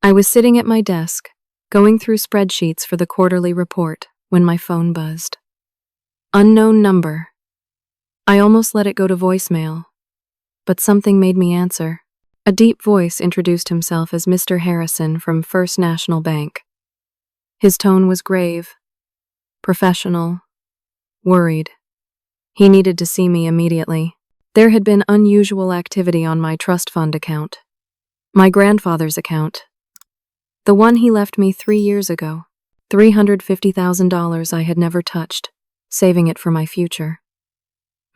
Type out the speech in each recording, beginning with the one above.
I was sitting at my desk, going through spreadsheets for the quarterly report, when my phone buzzed. Unknown number. I almost let it go to voicemail, but something made me answer. A deep voice introduced himself as Mr. Harrison from First National Bank. His tone was grave, professional, worried. He needed to see me immediately. There had been unusual activity on my trust fund account. My grandfather's account. The one he left me 3 years ago. $350,000 I had never touched, saving it for my future.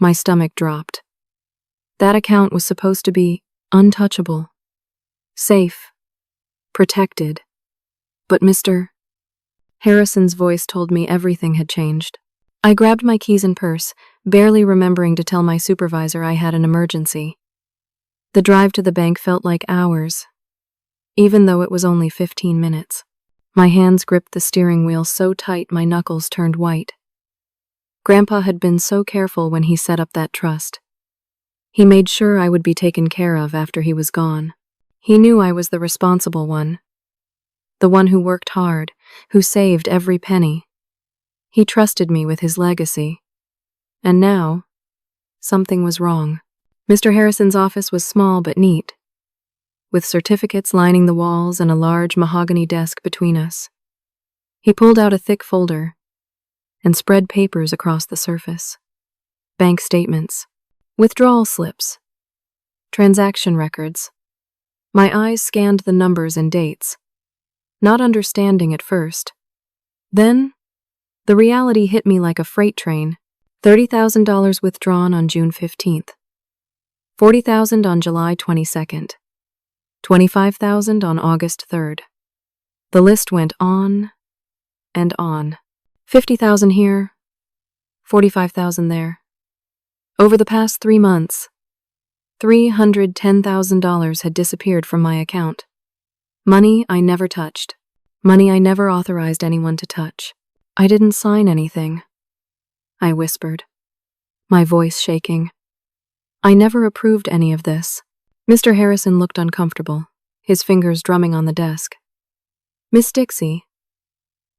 My stomach dropped. That account was supposed to be untouchable, safe, protected. But Mr. Harrison's voice told me everything had changed. I grabbed my keys and purse, barely remembering to tell my supervisor I had an emergency. The drive to the bank felt like hours, even though it was only 15 minutes. My hands gripped the steering wheel so tight my knuckles turned white. Grandpa had been so careful when he set up that trust. He made sure I would be taken care of after he was gone. He knew I was the responsible one, the one who worked hard, who saved every penny. He trusted me with his legacy. And now, something was wrong. Mr. Harrison's office was small but neat, with certificates lining the walls and a large mahogany desk between us. He pulled out a thick folder and spread papers across the surface. Bank statements, withdrawal slips, transaction records. My eyes scanned the numbers and dates, not understanding at first. Then, the reality hit me like a freight train. $30,000 withdrawn on June 15th. $40,000 on July 22nd. $25,000 on August 3rd. The list went on and on. $50,000 here, $45,000 there. Over the past 3 months, $310,000 had disappeared from my account. Money I never touched. Money I never authorized anyone to touch. I didn't sign anything, I whispered, my voice shaking. I never approved any of this. Mr. Harrison looked uncomfortable, his fingers drumming on the desk. Miss Dixie,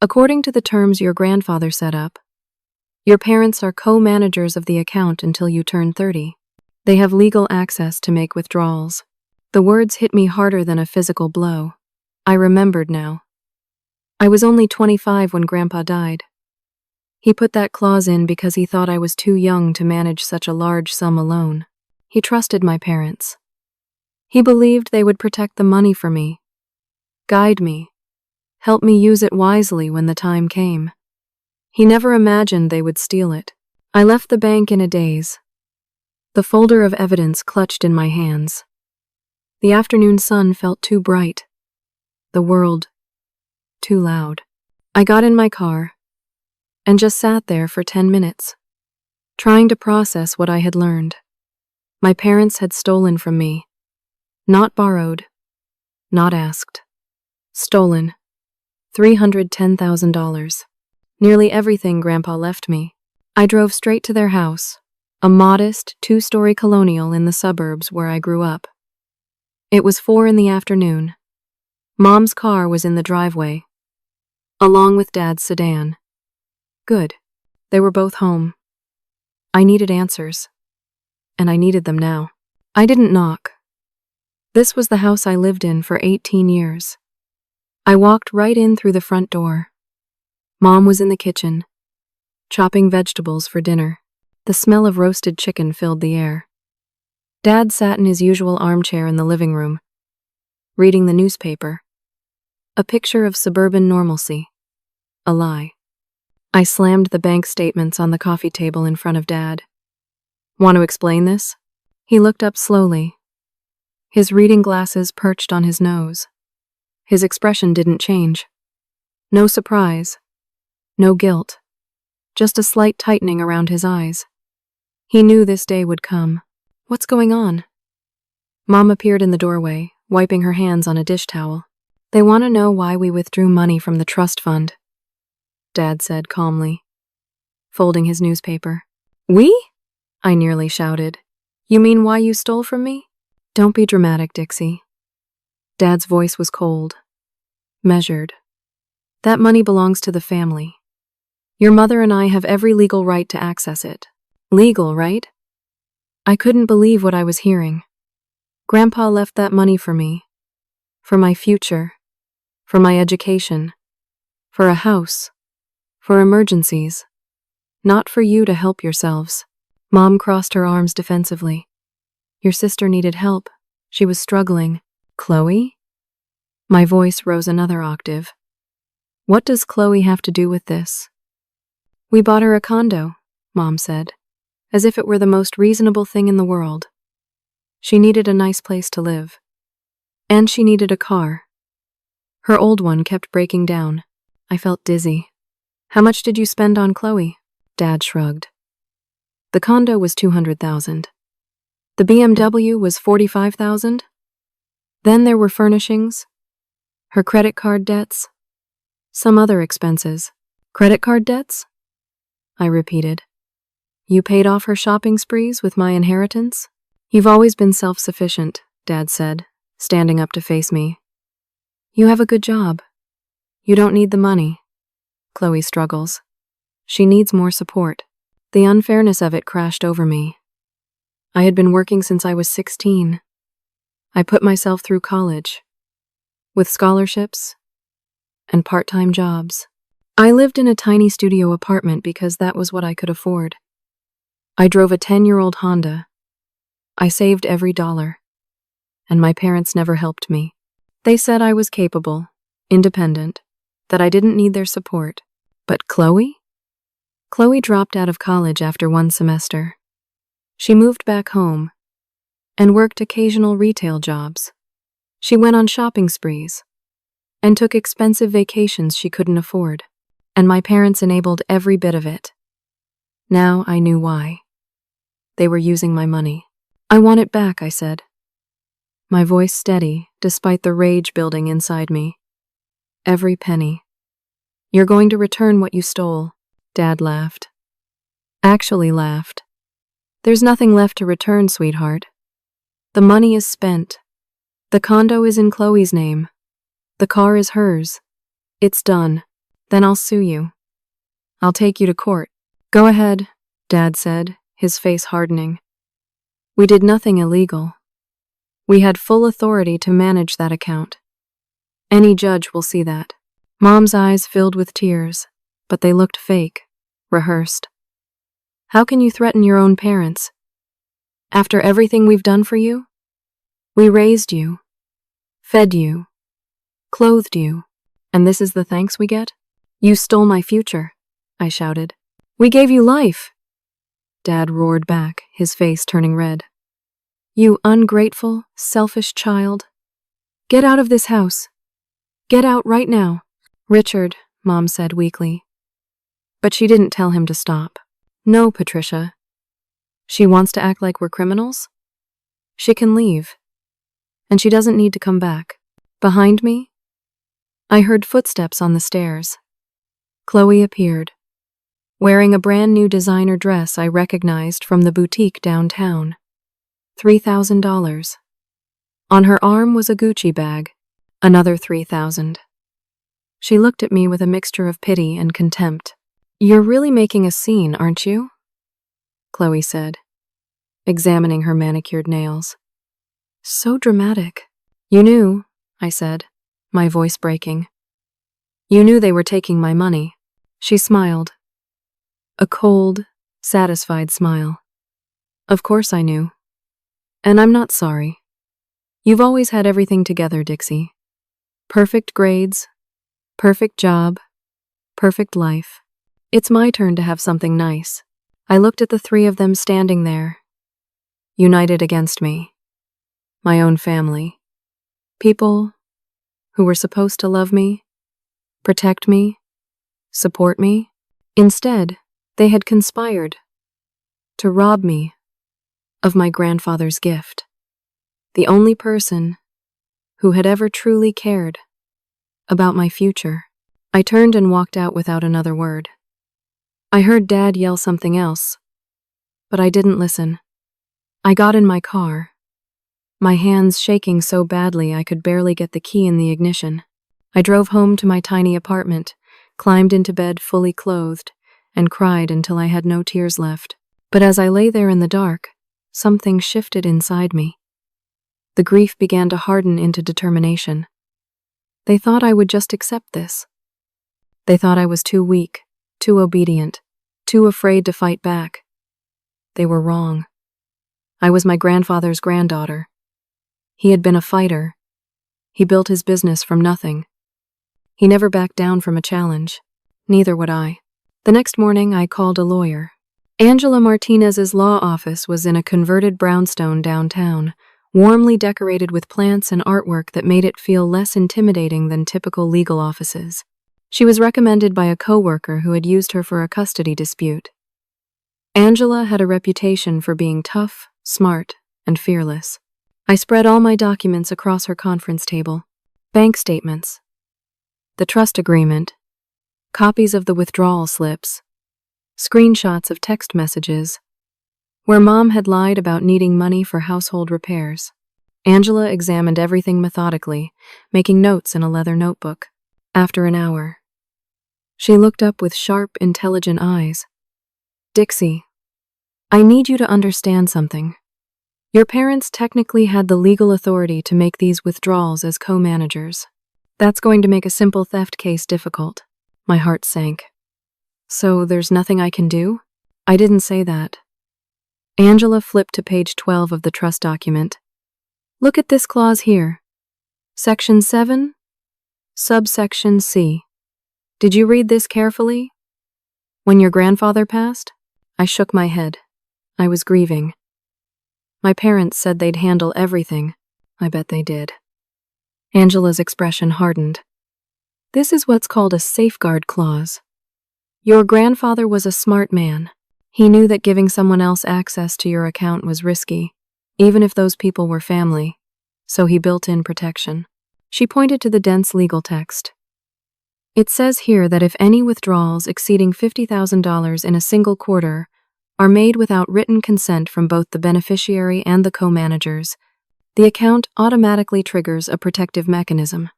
according to the terms your grandfather set up, your parents are co-managers of the account until you turn 30. They have legal access to make withdrawals. The words hit me harder than a physical blow. I remembered now. I was only 25 when Grandpa died. He put that clause in because he thought I was too young to manage such a large sum alone. He trusted my parents. He believed they would protect the money for me, guide me, help me use it wisely when the time came. He never imagined they would steal it. I left the bank in a daze, the folder of evidence clutched in my hands. The afternoon sun felt too bright, the world too loud. I got in my car and just sat there for 10 minutes, trying to process what I had learned. My parents had stolen from me. Not borrowed, not asked. Stolen. $310,000. Nearly everything Grandpa left me. I drove straight to their house, a modest 2-story colonial in the suburbs where I grew up. It was 4 in the afternoon. Mom's car was in the driveway, along with Dad's sedan. Good. They were both home. I needed answers, and I needed them now. I didn't knock. This was the house I lived in for 18 years. I walked right in through the front door. Mom was in the kitchen, chopping vegetables for dinner. The smell of roasted chicken filled the air. Dad sat in his usual armchair in the living room, reading the newspaper. A picture of suburban normalcy. A lie. I slammed the bank statements on the coffee table in front of Dad. Want to explain this? He looked up slowly, his reading glasses perched on his nose. His expression didn't change. No surprise, no guilt, just a slight tightening around his eyes. He knew this day would come. What's going on? Mom appeared in the doorway, wiping her hands on a dish towel. They want to know why we withdrew money from the trust fund, Dad said calmly, folding his newspaper. We? I nearly shouted. You mean why you stole from me? Don't be dramatic, Dixie. Dad's voice was cold, measured. That money belongs to the family. Your mother and I have every legal right to access it. Legal, right? I couldn't believe what I was hearing. Grandpa left that money for me. For my future. For my education. For a house. For emergencies. Not for you to help yourselves. Mom crossed her arms defensively. Your sister needed help. She was struggling. Chloe? My voice rose another octave. What does Chloe have to do with this? We bought her a condo, Mom said, as if it were the most reasonable thing in the world. She needed a nice place to live. And she needed a car. Her old one kept breaking down. I felt dizzy. How much did you spend on Chloe? Dad shrugged. The condo was $200,000. The BMW was $45,000. Then there were furnishings, her credit card debts, some other expenses. Credit card debts? I repeated. You paid off her shopping sprees with my inheritance? You've always been self-sufficient, Dad said, standing up to face me. You have a good job. You don't need the money. Chloe struggles. She needs more support. The unfairness of it crashed over me. I had been working since I was 16. I put myself through college. With scholarships and part-time jobs. I lived in a tiny studio apartment because that was what I could afford. I drove a 10-year-old Honda. I saved every dollar. And my parents never helped me. They said I was capable, independent, that I didn't need their support. But Chloe? Chloe dropped out of college after one semester. She moved back home and worked occasional retail jobs. She went on shopping sprees and took expensive vacations she couldn't afford, and my parents enabled every bit of it. Now I knew why. They were using my money. I want it back, I said. My voice steady, despite the rage building inside me. Every penny. You're going to return what you stole, Dad laughed. Actually laughed. There's nothing left to return, sweetheart. The money is spent. The condo is in Chloe's name. The car is hers. It's done. Then I'll sue you. I'll take you to court. Go ahead, Dad said, his face hardening. We did nothing illegal. We had full authority to manage that account. Any judge will see that. Mom's eyes filled with tears, but they looked fake, rehearsed. How can you threaten your own parents? After everything we've done for you? We raised you, fed you, clothed you, and this is the thanks we get? You stole my future, I shouted. We gave you life. Dad roared back, his face turning red. You ungrateful, selfish child. Get out of this house. Get out right now. Richard, Mom said weakly. But she didn't tell him to stop. No, Patricia. She wants to act like we're criminals? She can leave. And she doesn't need to come back. Behind me? I heard footsteps on the stairs. Chloe appeared, wearing a brand new designer dress I recognized from the boutique downtown. $3,000. On her arm was a Gucci bag, another $3,000. She looked at me with a mixture of pity and contempt. You're really making a scene, aren't you? Chloe said, examining her manicured nails. So dramatic. You knew, I said, my voice breaking. You knew they were taking my money. She smiled. A cold, satisfied smile. Of course I knew. And I'm not sorry. You've always had everything together, Dixie. Perfect grades, perfect job, perfect life. It's my turn to have something nice. I looked at the three of them standing there, united against me. My own family. People who were supposed to love me, protect me, support me. Instead, they had conspired to rob me of my grandfather's gift. The only person who had ever truly cared about my future. I turned and walked out without another word. I heard Dad yell something else, but I didn't listen. I got in my car, my hands shaking so badly I could barely get the key in the ignition. I drove home to my tiny apartment, climbed into bed fully clothed, and cried until I had no tears left. But as I lay there in the dark, something shifted inside me. The grief began to harden into determination. They thought I would just accept this. They thought I was too weak, too obedient, too afraid to fight back. They were wrong. I was my grandfather's granddaughter. He had been a fighter. He built his business from nothing. He never backed down from a challenge. Neither would I. The next morning, I called a lawyer. Angela Martinez's law office was in a converted brownstone downtown, warmly decorated with plants and artwork that made it feel less intimidating than typical legal offices. She was recommended by a coworker who had used her for a custody dispute. Angela had a reputation for being tough, smart, and fearless. I spread all my documents across her conference table. Bank statements, the trust agreement, copies of the withdrawal slips, screenshots of text messages, where Mom had lied about needing money for household repairs. Angela examined everything methodically, making notes in a leather notebook. After an hour, she looked up with sharp, intelligent eyes. "Dixie, I need you to understand something. Your parents technically had the legal authority to make these withdrawals as co-managers. That's going to make a simple theft case difficult." My heart sank. "So there's nothing I can do?" "I didn't say that." Angela flipped to page 12 of the trust document. "Look at this clause here. Section 7, subsection C. Did you read this carefully? When your grandfather passed?" I shook my head. I was grieving. My parents said they'd handle everything. I bet they did. Angela's expression hardened. "This is what's called a safeguard clause. Your grandfather was a smart man. He knew that giving someone else access to your account was risky, even if those people were family, so he built in protection." She pointed to the dense legal text. "It says here that if any withdrawals exceeding $50,000 in a single quarter are made without written consent from both the beneficiary and the co-managers, the account automatically triggers a protective mechanism.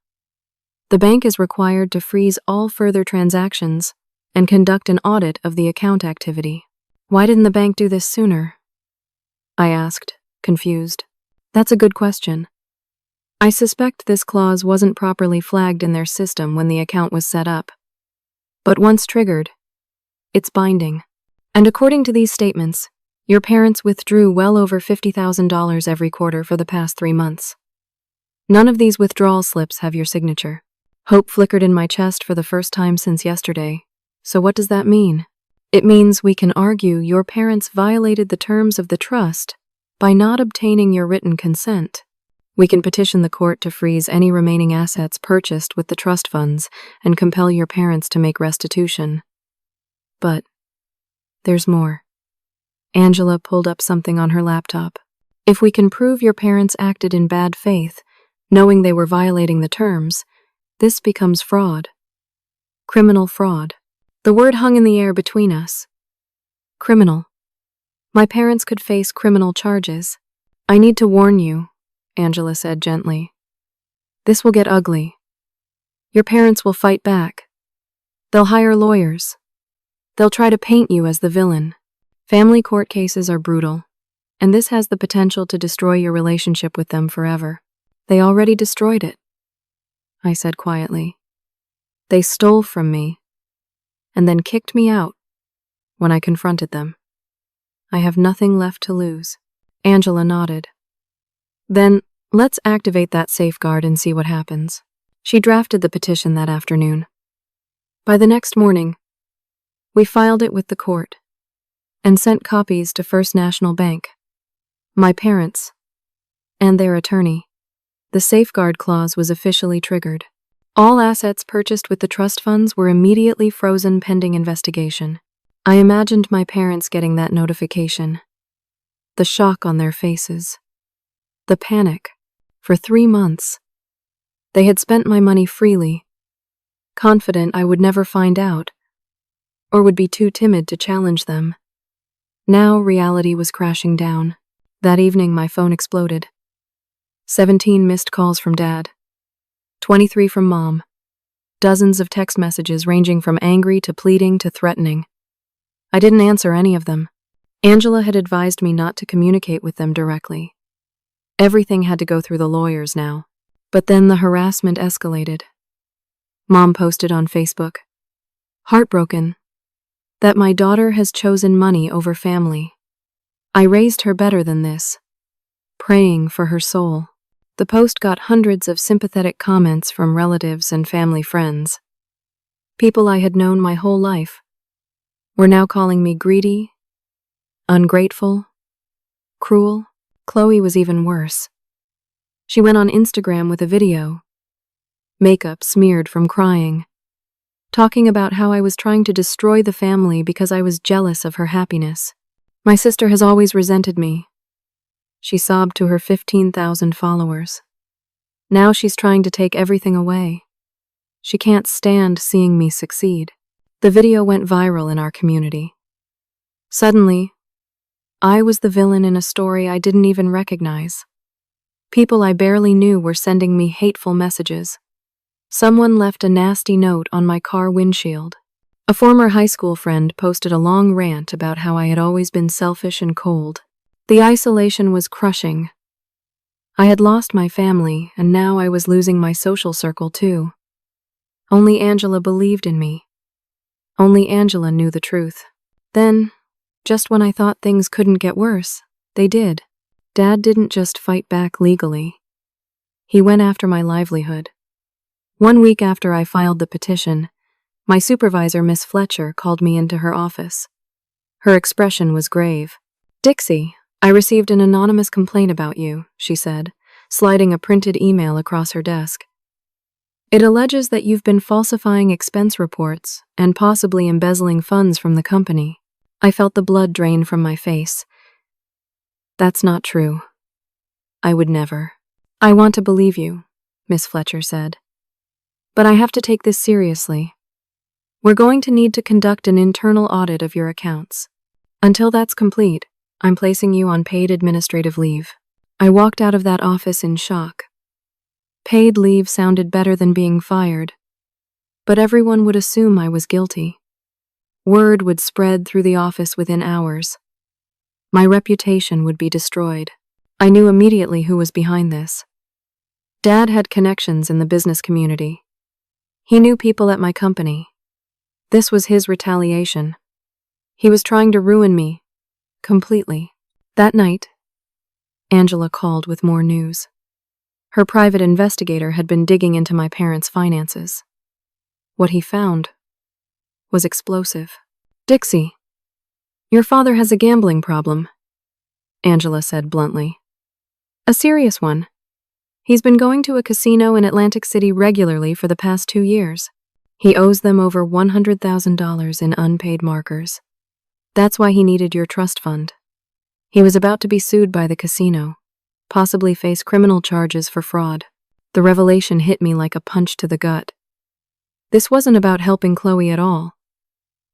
The bank is required to freeze all further transactions and conduct an audit of the account activity." "Why didn't the bank do this sooner?" I asked, confused. "That's a good question. I suspect this clause wasn't properly flagged in their system when the account was set up. But once triggered, it's binding. And according to these statements, your parents withdrew well over $50,000 every quarter for the past 3 months. None of these withdrawal slips have your signature." Hope flickered in my chest for the first time since yesterday. "So what does that mean?" "It means we can argue your parents violated the terms of the trust by not obtaining your written consent. We can petition the court to freeze any remaining assets purchased with the trust funds and compel your parents to make restitution. But there's more." Angela pulled up something on her laptop. "If we can prove your parents acted in bad faith, knowing they were violating the terms, this becomes fraud. Criminal fraud." The word hung in the air between us. Criminal. My parents could face criminal charges. "I need to warn you," Angela said gently. "This will get ugly. Your parents will fight back. They'll hire lawyers. They'll try to paint you as the villain. Family court cases are brutal, and this has the potential to destroy your relationship with them forever." "They already destroyed it," I said quietly. "They stole from me, and then kicked me out when I confronted them. I have nothing left to lose." Angela nodded. "Then let's activate that safeguard and see what happens." She drafted the petition that afternoon. By the next morning, we filed it with the court and sent copies to First National Bank, my parents, and their attorney. The safeguard clause was officially triggered. All assets purchased with the trust funds were immediately frozen pending investigation. I imagined my parents getting that notification. The shock on their faces. The panic. For 3 months, they had spent my money freely, confident I would never find out, or would be too timid to challenge them. Now reality was crashing down. That evening my phone exploded. 17 missed calls from Dad. 23 from Mom. dozens of text messages ranging from angry to pleading to threatening. I didn't answer any of them. Angela had advised me not to communicate with them directly. Everything had to go through the lawyers now. But then the harassment escalated. Mom posted on Facebook, "Heartbroken that my daughter has chosen money over family. I raised her better than this. Praying for her soul." The post got hundreds of sympathetic comments from relatives and family friends. People I had known my whole life were now calling me greedy, ungrateful, cruel. Chloe was even worse. She went on Instagram with a video, makeup smeared from crying, talking about how I was trying to destroy the family because I was jealous of her happiness. "My sister has always resented me," she sobbed to her 15,000 followers. "Now she's trying to take everything away. She can't stand seeing me succeed." The video went viral in our community. Suddenly, I was the villain in a story I didn't even recognize. People I barely knew were sending me hateful messages. Someone left a nasty note on my car windshield. A former high school friend posted a long rant about how I had always been selfish and cold. The isolation was crushing. I had lost my family, and now I was losing my social circle too. Only Angela believed in me. Only Angela knew the truth. Then, just when I thought things couldn't get worse, they did. Dad didn't just fight back legally. He went after my livelihood. 1 week after I filed the petition, my supervisor, Miss Fletcher, called me into her office. Her expression was grave. "Dixie, I received an anonymous complaint about you," she said, sliding a printed email across her desk. "It alleges that you've been falsifying expense reports and possibly embezzling funds from the company." I felt the blood drain from my face. "That's not true. I would never." "I want to believe you," Miss Fletcher said. "But I have to take this seriously. We're going to need to conduct an internal audit of your accounts. Until that's complete, I'm placing you on paid administrative leave." I walked out of that office in shock. Paid leave sounded better than being fired, but everyone would assume I was guilty. Word would spread through the office within hours. My reputation would be destroyed. I knew immediately who was behind this. Dad had connections in the business community. He knew people at my company. This was his retaliation. He was trying to ruin me, completely. That night, Angela called with more news. Her private investigator had been digging into my parents' finances. What he found was explosive. "Dixie, your father has a gambling problem," Angela said bluntly. "A serious one. He's been going to a casino in Atlantic City regularly for the past 2 years. He owes them over $100,000 in unpaid markers. That's why he needed your trust fund. He was about to be sued by the casino, possibly face criminal charges for fraud." The revelation hit me like a punch to the gut. This wasn't about helping Chloe at all.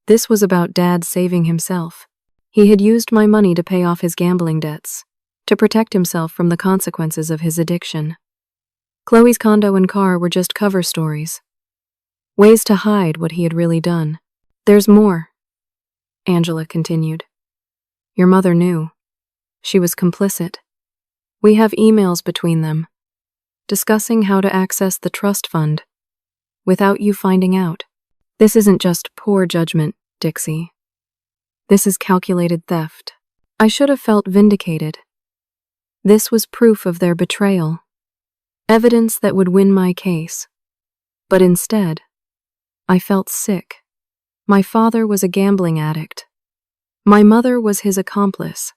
This was about Dad saving himself. He had used my money to pay off his gambling debts, to protect himself from the consequences of his addiction. Chloe's condo and car were just cover stories, ways to hide what he had really done. "There's more," Angela continued. "Your mother knew. She was complicit. We have emails between them, discussing how to access the trust fund without you finding out. This isn't just poor judgment, Dixie. This is calculated theft. I should have felt vindicated. This was proof of their betrayal, evidence that would win my case. But instead, I felt sick. My father was a gambling addict. My mother was his accomplice.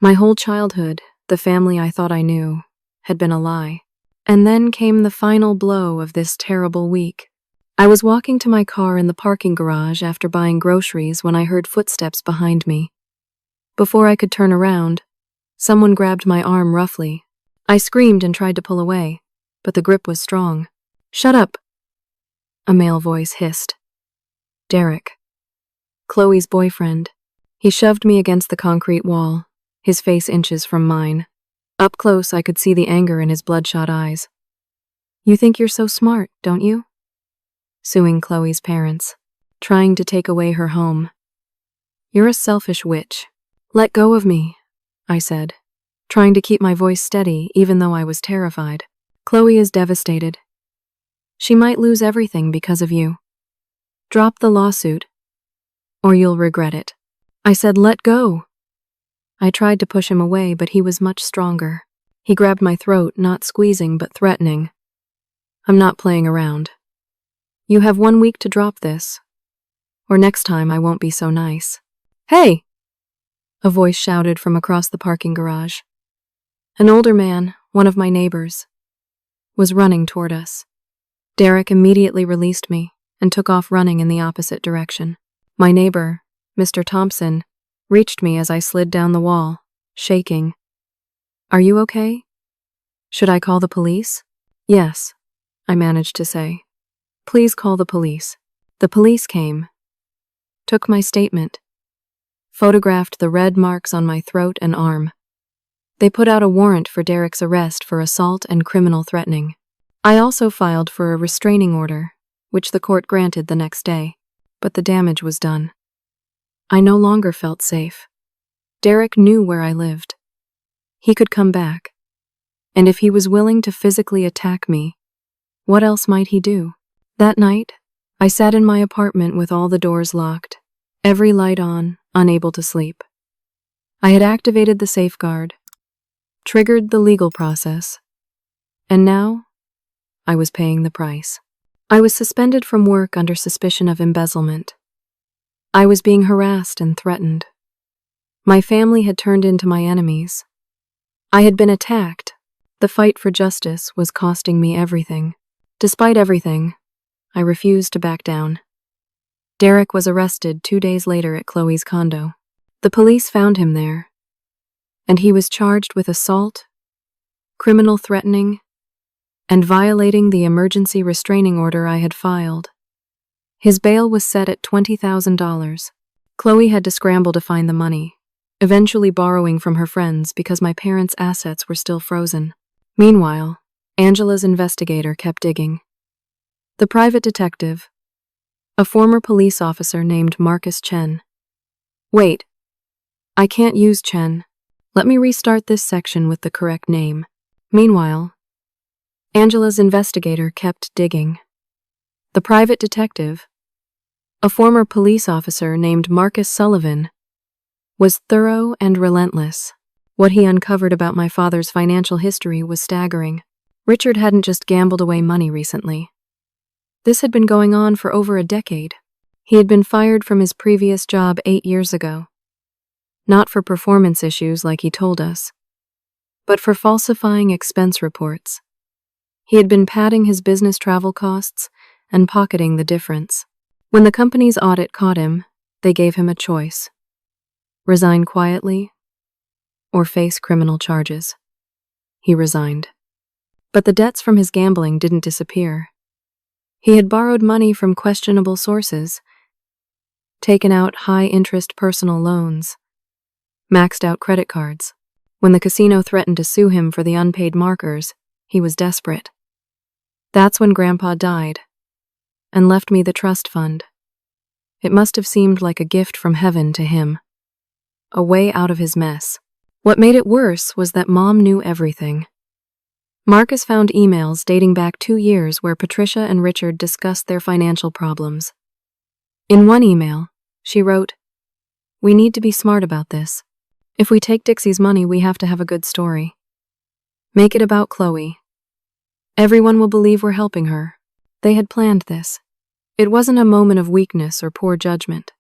My whole childhood, the family I thought I knew, had been a lie. And then came the final blow of this terrible week. I was walking to my car in the parking garage after buying groceries when I heard footsteps behind me. Before I could turn around, someone grabbed my arm roughly. I screamed and tried to pull away, but the grip was strong. "Shut up," a male voice hissed. "Derek, Chloe's boyfriend." He shoved me against the concrete wall, his face inches from mine. Up close, I could see the anger in his bloodshot eyes. "You think you're so smart, don't you? suing Chloe's parents, trying to take away her home. "You're a selfish witch. Let go of me," I said, trying to keep my voice steady even though I was terrified. "Chloe is devastated. She might lose everything because of you. Drop the lawsuit, or you'll regret it." I said, "Let go." I tried to push him away, but he was much stronger. He grabbed my throat, not squeezing but threatening. "I'm not playing around. You have 1 week to drop this, or next time I won't be so nice." "Hey!" a voice shouted from across the parking garage. An older man, one of my neighbors, was running toward us. Derek immediately released me and took off running in the opposite direction. My neighbor, Mr. Thompson, reached me as I slid down the wall, shaking. "Are you okay? Should I call the police?" "Yes," I managed to say. "Please call the police." The police came, took my statement, photographed the red marks on my throat and arm. They put out a warrant for Derek's arrest for assault and criminal threatening. I also filed for a restraining order, which the court granted the next day, but the damage was done. I no longer felt safe. Derek knew where I lived. He could come back. And if he was willing to physically attack me, what else might he do? That night, I sat in my apartment with all the doors locked, every light on, unable to sleep. I had activated the safeguard, triggered the legal process, and now I was paying the price. I was suspended from work under suspicion of embezzlement. I was being harassed and threatened. My family had turned into my enemies. I had been attacked. The fight for justice was costing me everything. Despite everything, I refused to back down. Derek was arrested 2 days later at Chloe's condo. The police found him there, and he was charged with assault, criminal threatening, and violating the emergency restraining order I had filed. His bail was set at $20,000. Chloe had to scramble to find the money, eventually borrowing from her friends because my parents' assets were still frozen. Meanwhile, Angela's investigator kept digging. The private detective, a former police officer named Marcus Chen. Wait, I can't use Chen. Let me restart this section with the correct name. Meanwhile, Angela's investigator kept digging. The private detective, a former police officer named Marcus Sullivan, was thorough and relentless. What he uncovered about my father's financial history was staggering. Richard hadn't just gambled away money recently. This had been going on for over a decade. He had been fired from his previous job 8 years ago. Not for performance issues like he told us, but for falsifying expense reports. He had been padding his business travel costs and pocketing the difference. When the company's audit caught him, they gave him a choice: resign quietly or face criminal charges. He resigned. But the debts from his gambling didn't disappear. He had borrowed money from questionable sources, taken out high-interest personal loans, maxed out credit cards. When the casino threatened to sue him for the unpaid markers, he was desperate. That's when Grandpa died and left me the trust fund. It must have seemed like a gift from heaven to him, a way out of his mess. What made it worse was that Mom knew everything. Marcus found emails dating back 2 years where Patricia and Richard discussed their financial problems. In one email, she wrote, "We need to be smart about this. If we take Dixie's money, we have to have a good story. Make it about Chloe. Everyone will believe we're helping her." They had planned this. It wasn't a moment of weakness or poor judgment.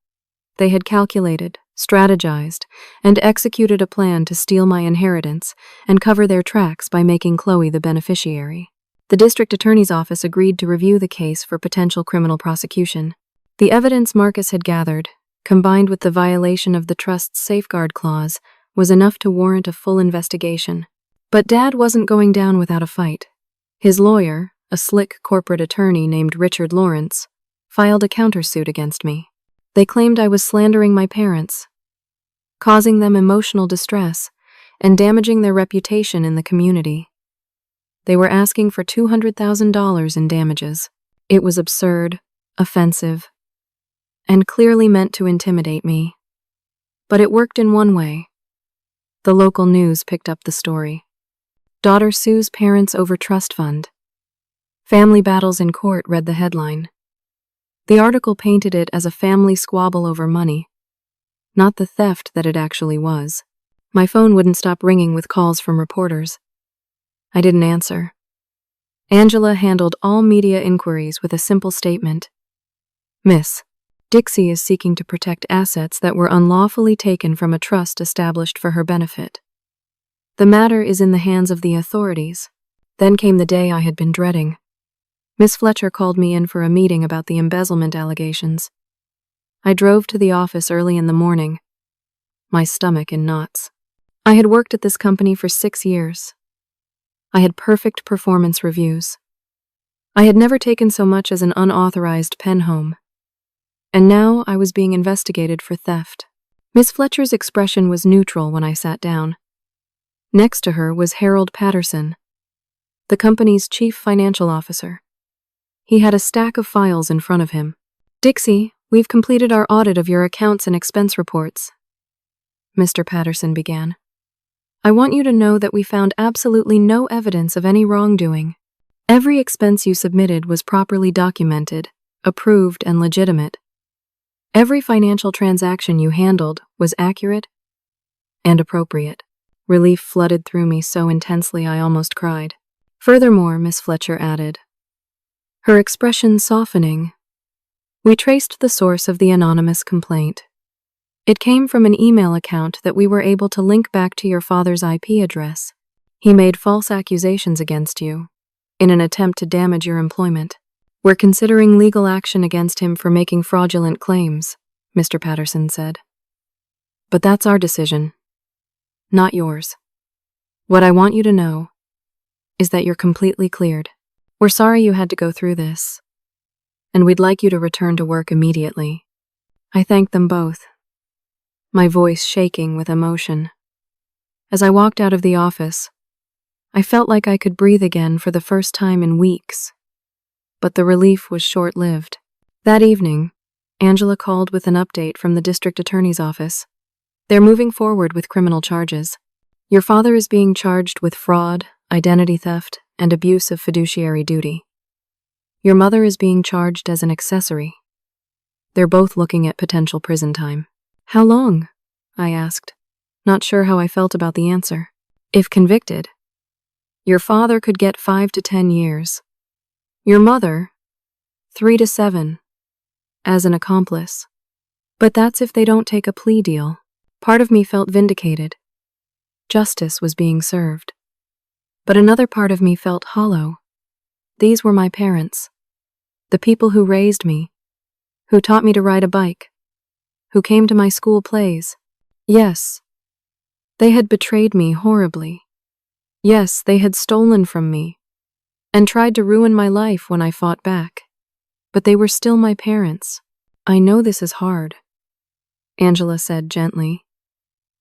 They had calculated, strategized, and executed a plan to steal my inheritance and cover their tracks by making Chloe the beneficiary. The district attorney's office agreed to review the case for potential criminal prosecution. The evidence Marcus had gathered, combined with the violation of the trust's safeguard clause, was enough to warrant a full investigation. But Dad wasn't going down without a fight. His lawyer, a slick corporate attorney named Richard Lawrence, filed a countersuit against me. They claimed I was slandering my parents, causing them emotional distress, and damaging their reputation in the community. They were asking for $200,000 in damages. It was absurd, offensive, and clearly meant to intimidate me. But it worked in one way. The local news picked up the story. Daughter sues parents over trust fund. Family battles in court read the headline. The article painted it as a family squabble over money, not the theft that it actually was. My phone wouldn't stop ringing with calls from reporters. I didn't answer. Angela handled all media inquiries with a simple statement. Miss, Dixie is seeking to protect assets that were unlawfully taken from a trust established for her benefit. The matter is in the hands of the authorities. Then came the day I had been dreading. Miss Fletcher called me in for a meeting about the embezzlement allegations. I drove to the office early in the morning, my stomach in knots. I had worked at this company for 6 years. I had perfect performance reviews. I had never taken so much as an unauthorized pen home. And now I was being investigated for theft. Miss Fletcher's expression was neutral when I sat down. Next to her was Harold Patterson, the company's chief financial officer. He had a stack of files in front of him. Dixie, we've completed our audit of your accounts and expense reports, Mr. Patterson began. I want you to know that we found absolutely no evidence of any wrongdoing. Every expense you submitted was properly documented, approved, and legitimate. Every financial transaction you handled was accurate and appropriate. Relief flooded through me so intensely I almost cried. Furthermore, Miss Fletcher added, her expression softening, we traced the source of the anonymous complaint. It came from an email account that we were able to link back to your father's IP address. He made false accusations against you in an attempt to damage your employment. We're considering legal action against him for making fraudulent claims, Mr. Patterson said. But that's our decision, not yours. What I want you to know is that you're completely cleared. We're sorry you had to go through this, and we'd like you to return to work immediately. I thanked them both, my voice shaking with emotion. As I walked out of the office, I felt like I could breathe again for the first time in weeks. But the relief was short-lived. That evening, Angela called with an update from the district attorney's office. They're moving forward with criminal charges. Your father is being charged with fraud, identity theft, and abuse of fiduciary duty. Your mother is being charged as an accessory. They're both looking at potential prison time. How long? I asked, not sure how I felt about the answer. If convicted, your father could get 5 to 10 years. Your mother, 3 to 7, as an accomplice. But that's if they don't take a plea deal. Part of me felt vindicated. Justice was being served. But another part of me felt hollow. These were my parents, the people who raised me, who taught me to ride a bike, who came to my school plays. Yes, they had betrayed me horribly. Yes, they had stolen from me and tried to ruin my life when I fought back. But they were still my parents. I know this is hard, Angela said gently.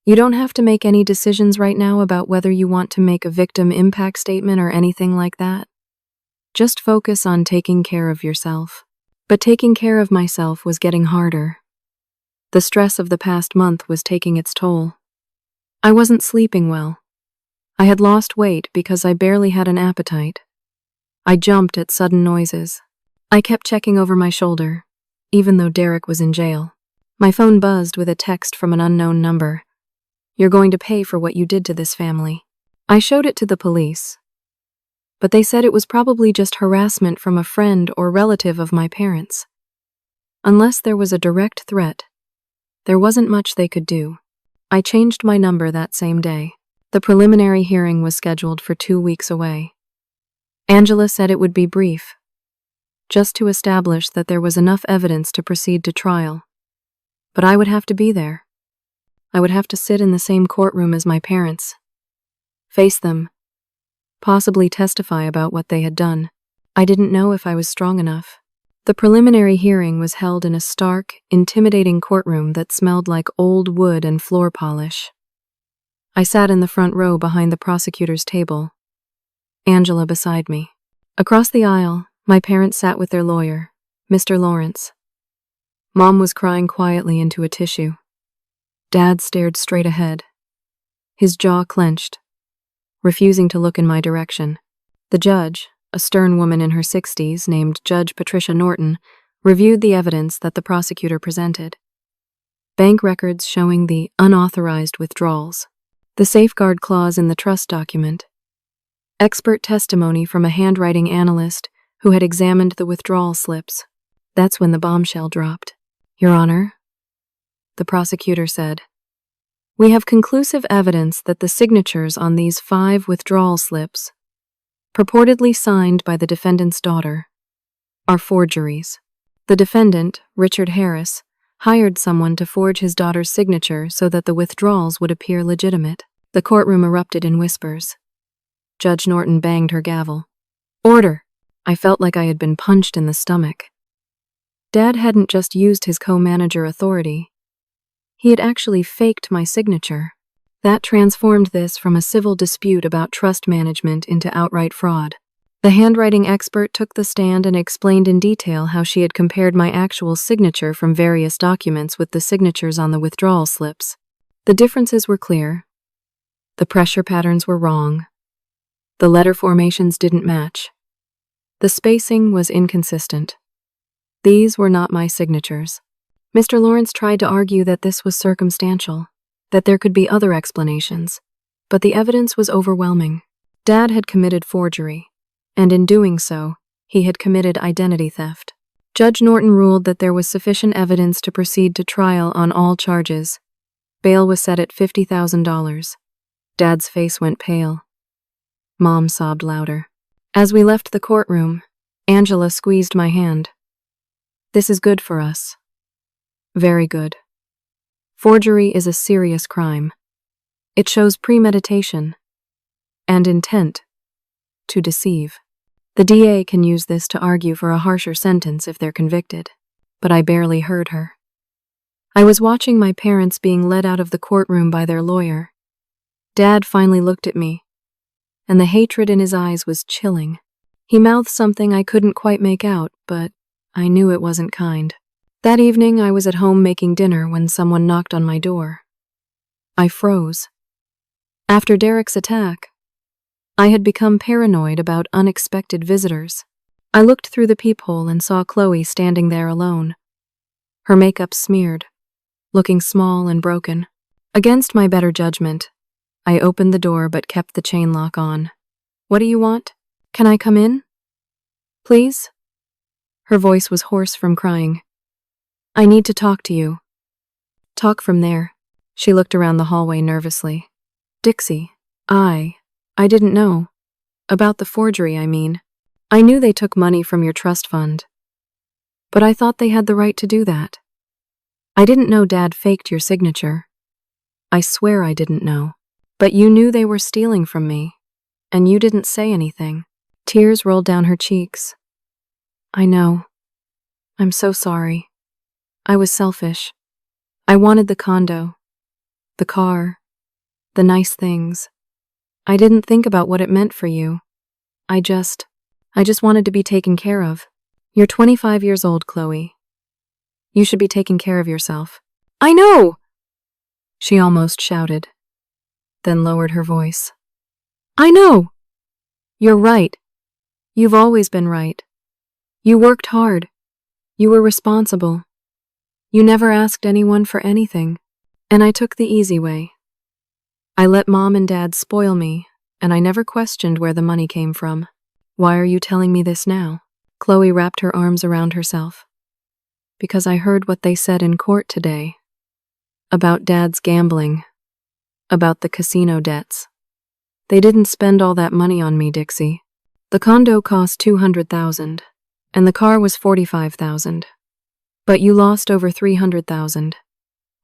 You don't have to make any decisions right now about whether you want to make a victim impact statement or anything like that. Just focus on taking care of yourself. But taking care of myself was getting harder. The stress of the past month was taking its toll. I wasn't sleeping well. I had lost weight because I barely had an appetite. I jumped at sudden noises. I kept checking over my shoulder, even though Derek was in jail. My phone buzzed with a text from an unknown number. You're going to pay for what you did to this family. I showed it to the police, but they said it was probably just harassment from a friend or relative of my parents. Unless there was a direct threat, there wasn't much they could do. I changed my number that same day. The preliminary hearing was scheduled for 2 weeks away. Angela said it would be brief, just to establish that there was enough evidence to proceed to trial. But I would have to be there. I would have to sit in the same courtroom as my parents, face them, possibly testify about what they had done. I didn't know if I was strong enough. The preliminary hearing was held in a stark, intimidating courtroom that smelled like old wood and floor polish. I sat in the front row behind the prosecutor's table, Angela beside me. Across the aisle, my parents sat with their lawyer, Mr. Lawrence. Mom was crying quietly into a tissue. Dad stared straight ahead, his jaw clenched, refusing to look in my direction. The judge, a stern woman in her 60s named Judge Patricia Norton, reviewed the evidence that the prosecutor presented. Bank records showing the unauthorized withdrawals, the safeguard clause in the trust document, expert testimony from a handwriting analyst who had examined the withdrawal slips. That's when the bombshell dropped. Your Honor, the prosecutor said, we have conclusive evidence that the signatures on these 5 withdrawal slips, purportedly signed by the defendant's daughter, are forgeries. The defendant, Richard Harris, hired someone to forge his daughter's signature so that the withdrawals would appear legitimate. The courtroom erupted in whispers. Judge Norton banged her gavel. Order! I felt like I had been punched in the stomach. Dad hadn't just used his co-manager authority. He had actually faked my signature. That transformed this from a civil dispute about trust management into outright fraud. The handwriting expert took the stand and explained in detail how she had compared my actual signature from various documents with the signatures on the withdrawal slips. The differences were clear. The pressure patterns were wrong. The letter formations didn't match. The spacing was inconsistent. These were not my signatures. Mr. Lawrence tried to argue that this was circumstantial, that there could be other explanations, but the evidence was overwhelming. Dad had committed forgery, and in doing so, he had committed identity theft. Judge Norton ruled that there was sufficient evidence to proceed to trial on all charges. Bail was set at $50,000. Dad's face went pale. Mom sobbed louder. As we left the courtroom, Angela squeezed my hand. This is good for us. Very good. Forgery is a serious crime. It shows premeditation and intent to deceive. The DA can use this to argue for a harsher sentence if they're convicted, but I barely heard her. I was watching my parents being led out of the courtroom by their lawyer. Dad finally looked at me, and the hatred in his eyes was chilling. He mouthed something I couldn't quite make out, but I knew it wasn't kind. That evening, I was at home making dinner when someone knocked on my door. I froze. After Derek's attack, I had become paranoid about unexpected visitors. I looked through the peephole and saw Chloe standing there alone, her makeup smeared, looking small and broken. Against my better judgment, I opened the door but kept the chain lock on. What do you want? Can I come in? Please? Her voice was hoarse from crying. I need to talk to you. Talk from there. She looked around the hallway nervously. Dixie, I didn't know. About the forgery, I mean. I knew they took money from your trust fund. But I thought they had the right to do that. I didn't know Dad faked your signature. I swear I didn't know. But you knew they were stealing from me, and you didn't say anything. Tears rolled down her cheeks. I know. I'm so sorry. I was selfish. I wanted the condo, the car, the nice things. I didn't think about what it meant for you. I just wanted to be taken care of. You're 25 years old, Chloe. You should be taking care of yourself. I know! She almost shouted, then lowered her voice. I know! You're right. You've always been right. You worked hard. You were responsible. You never asked anyone for anything, and I took the easy way. I let Mom and Dad spoil me, and I never questioned where the money came from. Why are you telling me this now? Chloe wrapped her arms around herself. Because I heard what they said in court today. About Dad's gambling. About the casino debts. They didn't spend all that money on me, Dixie. The condo cost $200,000, and the car was $45,000. But you lost over $300,000.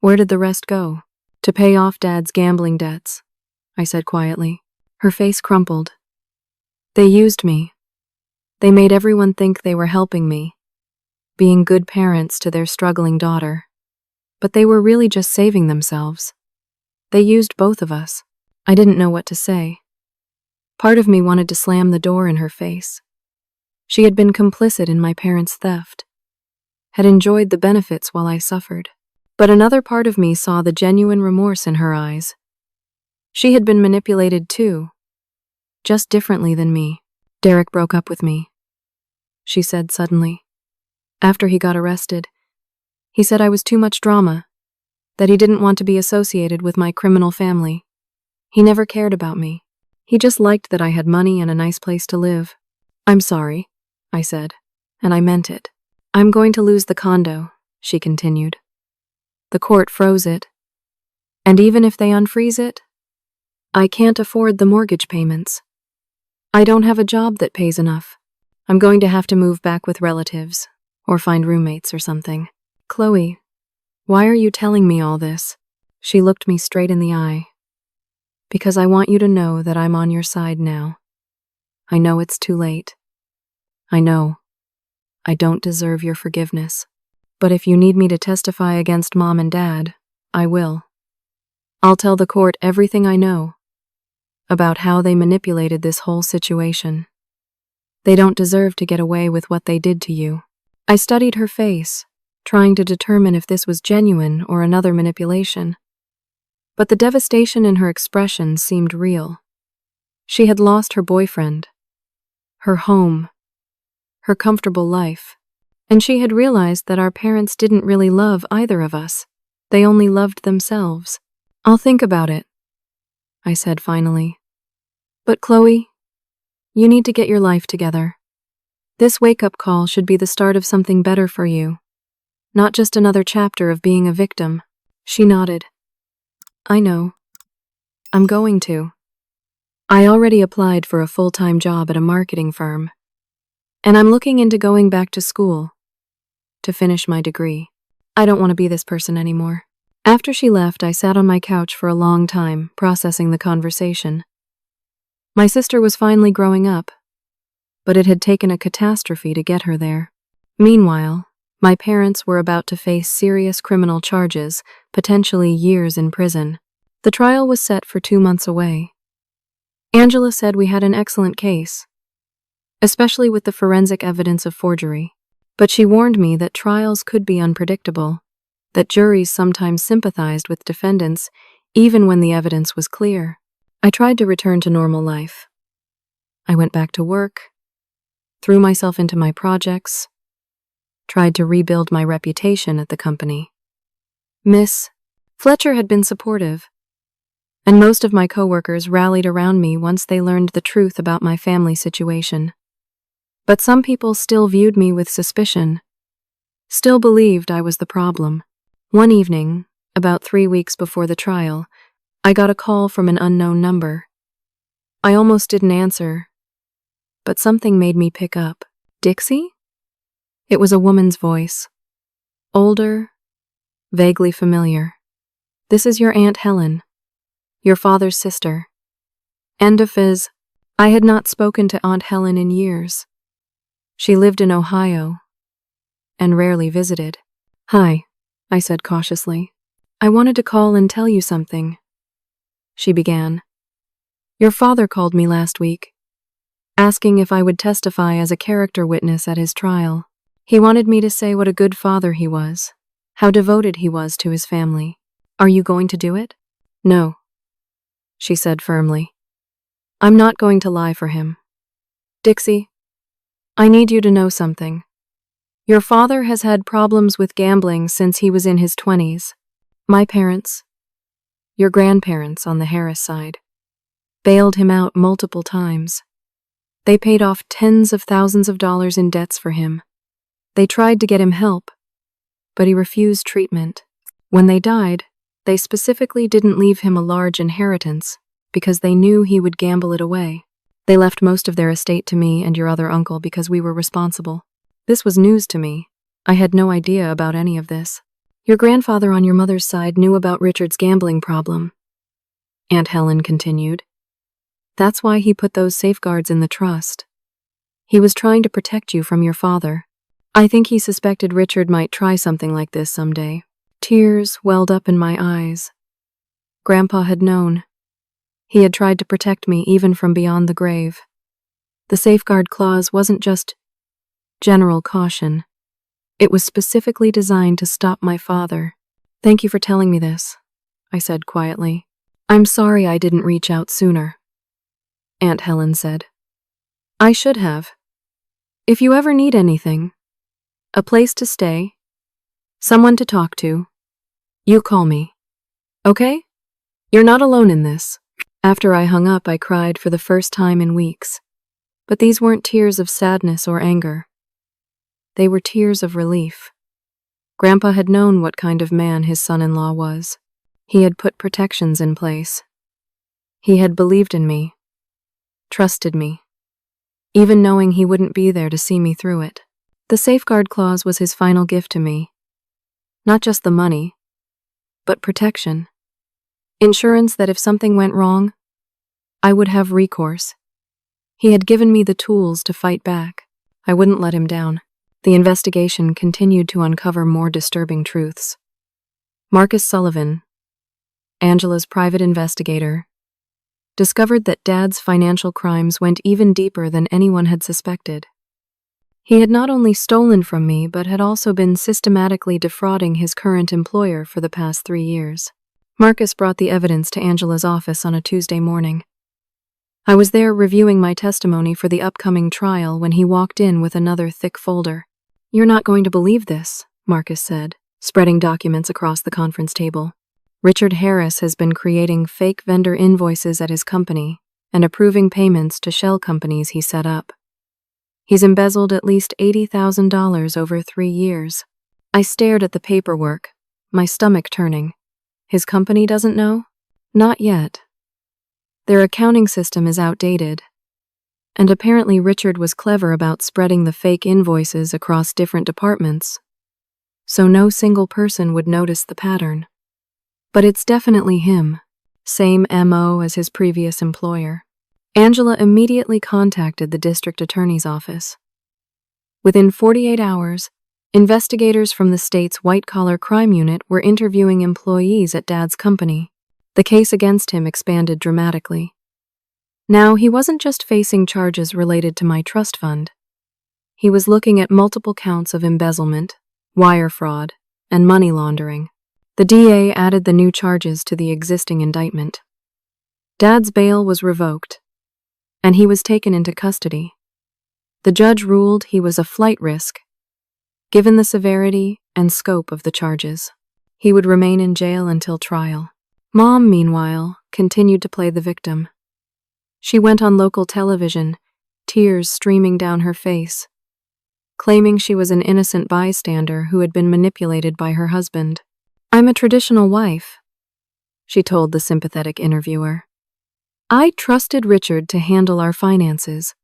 Where did the rest go? To pay off Dad's gambling debts, I said quietly. Her face crumpled. They used me. They made everyone think they were helping me, being good parents to their struggling daughter. But they were really just saving themselves. They used both of us. I didn't know what to say. Part of me wanted to slam the door in her face. She had been complicit in my parents' theft. had enjoyed the benefits while I suffered. But another part of me saw the genuine remorse in her eyes. She had been manipulated too, just differently than me. Derek broke up with me, she said suddenly. After he got arrested, he said I was too much drama, that he didn't want to be associated with my criminal family. He never cared about me. He just liked that I had money and a nice place to live. I'm sorry, I said, and I meant it. I'm going to lose the condo, she continued. The court froze it, and even if they unfreeze it, I can't afford the mortgage payments. I don't have a job that pays enough. I'm going to have to move back with relatives, or find roommates or something. Chloe, why are you telling me all this? She looked me straight in the eye. Because I want you to know that I'm on your side now. I know it's too late. I know. I don't deserve your forgiveness. But if you need me to testify against Mom and Dad, I will. I'll tell the court everything I know about how they manipulated this whole situation. They don't deserve to get away with what they did to you. I studied her face, trying to determine if this was genuine or another manipulation. But the devastation in her expression seemed real. She had lost her boyfriend, her home, her comfortable life, and she had realized that our parents didn't really love either of us. They only loved themselves. I'll think about it, I said finally. But Chloe, you need to get your life together. This wake-up call should be the start of something better for you, not just another chapter of being a victim. She nodded. I know. I'm going to. I already applied for a full-time job at a marketing firm, and I'm looking into going back to school to finish my degree. I don't want to be this person anymore. After she left, I sat on my couch for a long time, processing the conversation. My sister was finally growing up, but it had taken a catastrophe to get her there. Meanwhile, my parents were about to face serious criminal charges, potentially years in prison. The trial was set for 2 months away. Angela said we had an excellent case, especially with the forensic evidence of forgery. But she warned me that trials could be unpredictable, that juries sometimes sympathized with defendants even when the evidence was clear. I tried to return to normal life. I went back to work, threw myself into my projects, tried to rebuild my reputation at the company. Miss Fletcher had been supportive, and most of my coworkers rallied around me once they learned the truth about my family situation. But some people still viewed me with suspicion, still believed I was the problem. One evening, about 3 weeks before the trial, I got a call from an unknown number. I almost didn't answer, but something made me pick up. Dixie? It was a woman's voice. Older, vaguely familiar. This is your Aunt Helen, your father's sister. End of phys. I had not spoken to Aunt Helen in years. She lived in Ohio and rarely visited. Hi, I said cautiously. I wanted to call and tell you something. She began. Your father called me last week, asking if I would testify as a character witness at his trial. He wanted me to say what a good father he was, how devoted he was to his family. Are you going to do it? No, she said firmly. I'm not going to lie for him. Dixie, I need you to know something. Your father has had problems with gambling since he was in his 20s. My parents, your grandparents on the Harris side, bailed him out multiple times. They paid off tens of thousands of dollars in debts for him. They tried to get him help, but he refused treatment. When they died, they specifically didn't leave him a large inheritance because they knew he would gamble it away. They left most of their estate to me and your other uncle because we were responsible. This was news to me. I had no idea about any of this. Your grandfather on your mother's side knew about Richard's gambling problem, Aunt Helen continued. That's why he put those safeguards in the trust. He was trying to protect you from your father. I think he suspected Richard might try something like this someday. Tears welled up in my eyes. Grandpa had known. He had tried to protect me even from beyond the grave. The safeguard clause wasn't just general caution. It was specifically designed to stop my father. "Thank you for telling me this," I said quietly. "I'm sorry I didn't reach out sooner," Aunt Helen said. "I should have. If you ever need anything, a place to stay, someone to talk to, you call me. Okay? You're not alone in this." After I hung up, I cried for the first time in weeks. But these weren't tears of sadness or anger. They were tears of relief. Grandpa had known what kind of man his son-in-law was. He had put protections in place. He had believed in me, trusted me, even knowing he wouldn't be there to see me through it. The safeguard clause was his final gift to me. Not just the money, but protection. Insurance that if something went wrong, I would have recourse. He had given me the tools to fight back. I wouldn't let him down. The investigation continued to uncover more disturbing truths. Marcus Sullivan, Angela's private investigator, discovered that Dad's financial crimes went even deeper than anyone had suspected. He had not only stolen from me, but had also been systematically defrauding his current employer for the past 3 years. Marcus brought the evidence to Angela's office on a Tuesday morning. I was there reviewing my testimony for the upcoming trial when he walked in with another thick folder. "You're not going to believe this," Marcus said, spreading documents across the conference table. "Richard Harris has been creating fake vendor invoices at his company and approving payments to shell companies he set up. He's embezzled at least $80,000 over 3 years." I stared at the paperwork, my stomach turning. His company doesn't know? Not yet. Their accounting system is outdated. And apparently Richard was clever about spreading the fake invoices across different departments, so no single person would notice the pattern. But it's definitely him. Same MO as his previous employer. Angela immediately contacted the district attorney's office. Within 48 hours, investigators from the state's white-collar crime unit were interviewing employees at Dad's company. The case against him expanded dramatically. Now, he wasn't just facing charges related to my trust fund. He was looking at multiple counts of embezzlement, wire fraud, and money laundering. The DA added the new charges to the existing indictment. Dad's bail was revoked, and he was taken into custody. The judge ruled he was a flight risk, given the severity and scope of the charges. He would remain in jail until trial. Mom, meanwhile, continued to play the victim. She went on local television, tears streaming down her face, claiming she was an innocent bystander who had been manipulated by her husband. "I'm a traditional wife," she told the sympathetic interviewer. "I trusted Richard to handle our finances.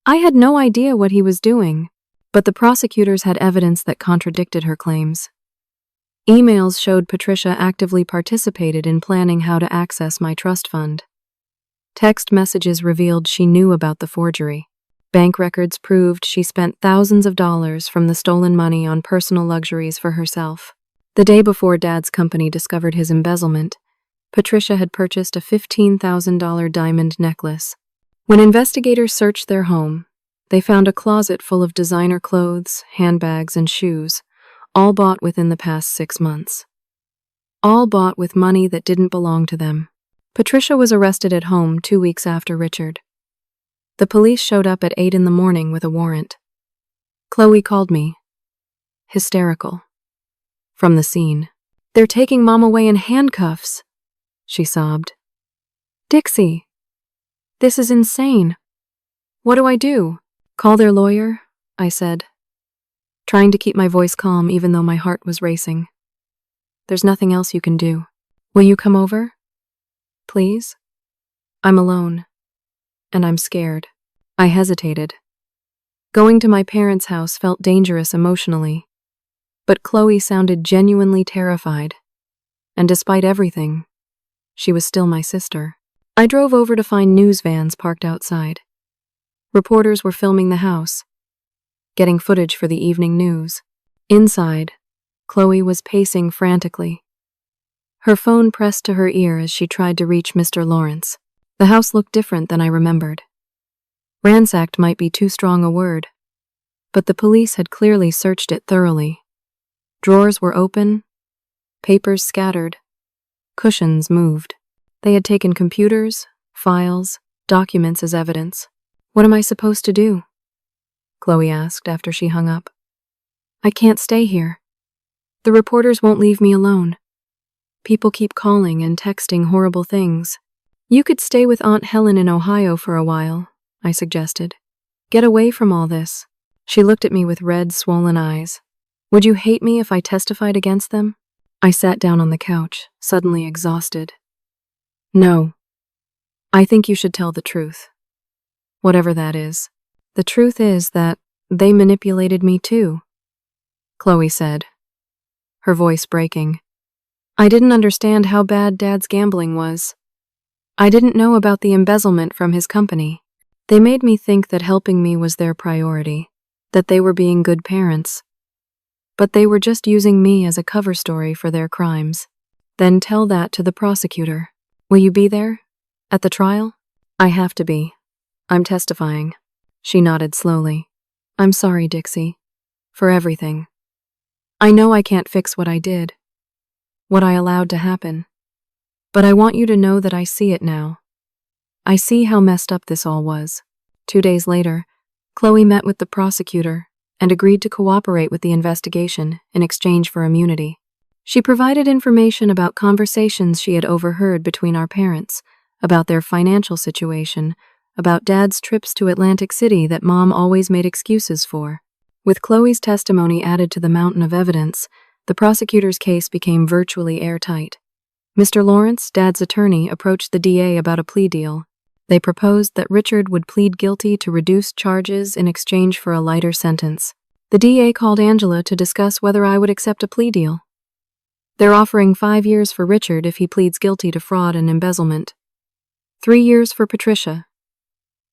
I had no idea what he was doing," but the prosecutors had evidence that contradicted her claims. Emails showed Patricia actively participated in planning how to access my trust fund. Text messages revealed she knew about the forgery. Bank records proved she spent thousands of dollars from the stolen money on personal luxuries for herself. The day before Dad's company discovered his embezzlement, Patricia had purchased a $15,000 diamond necklace. When investigators searched their home, they found a closet full of designer clothes, handbags, and shoes, all bought within the past 6 months. All bought with money that didn't belong to them. Patricia was arrested at home 2 weeks after Richard. The police showed up at 8 in the morning with a warrant. Chloe called me, hysterical, from the scene. "They're taking Mom away in handcuffs," she sobbed. "Dixie, this is insane. What do I do?" "Call their lawyer," I said, trying to keep my voice calm even though my heart was racing. "There's nothing else you can do. Will you come over? Please? I'm alone, and I'm scared." I hesitated. Going to my parents' house felt dangerous emotionally, but Chloe sounded genuinely terrified, and despite everything, she was still my sister. I drove over to find news vans parked outside. Reporters were filming the house, getting footage for the evening news. Inside, Chloe was pacing frantically, her phone pressed to her ear as she tried to reach Mr. Lawrence. The house looked different than I remembered. Ransacked might be too strong a word. but the police had clearly searched it thoroughly. Drawers were open, papers scattered, cushions moved. They had taken computers, files, documents as evidence. What am I supposed to do? Chloe asked after she hung up. I can't stay here. The reporters won't leave me alone. People keep calling and texting horrible things. You could stay with Aunt Helen in Ohio for a while, I suggested. Get away from all this. She looked at me with red, swollen eyes. Would you hate me if I testified against them? I sat down on the couch, suddenly exhausted. No. I think you should tell the truth. Whatever that is. The truth is that they manipulated me too, Chloe said, her voice breaking. I didn't understand how bad Dad's gambling was. I didn't know about the embezzlement from his company. They made me think that helping me was their priority, that they were being good parents. But they were just using me as a cover story for their crimes. Then tell that to the prosecutor. Will you be there? At the trial? I have to be. I'm testifying. She nodded slowly. I'm sorry, Dixie. For everything. I know I can't fix what I did. What I allowed to happen. But I want you to know that I see it now. I see how messed up this all was. 2 days later, Chloe met with the prosecutor and agreed to cooperate with the investigation in exchange for immunity. She provided information about conversations she had overheard between our parents, about their financial situation, about Dad's trips to Atlantic City that Mom always made excuses for. With Chloe's testimony added to the mountain of evidence, the prosecutor's case became virtually airtight. Mr. Lawrence, Dad's attorney, approached the DA about a plea deal. They proposed that Richard would plead guilty to reduced charges in exchange for a lighter sentence. The DA called Angela to discuss whether I would accept a plea deal. They're offering 5 years for Richard if he pleads guilty to fraud and embezzlement. 3 years for Patricia,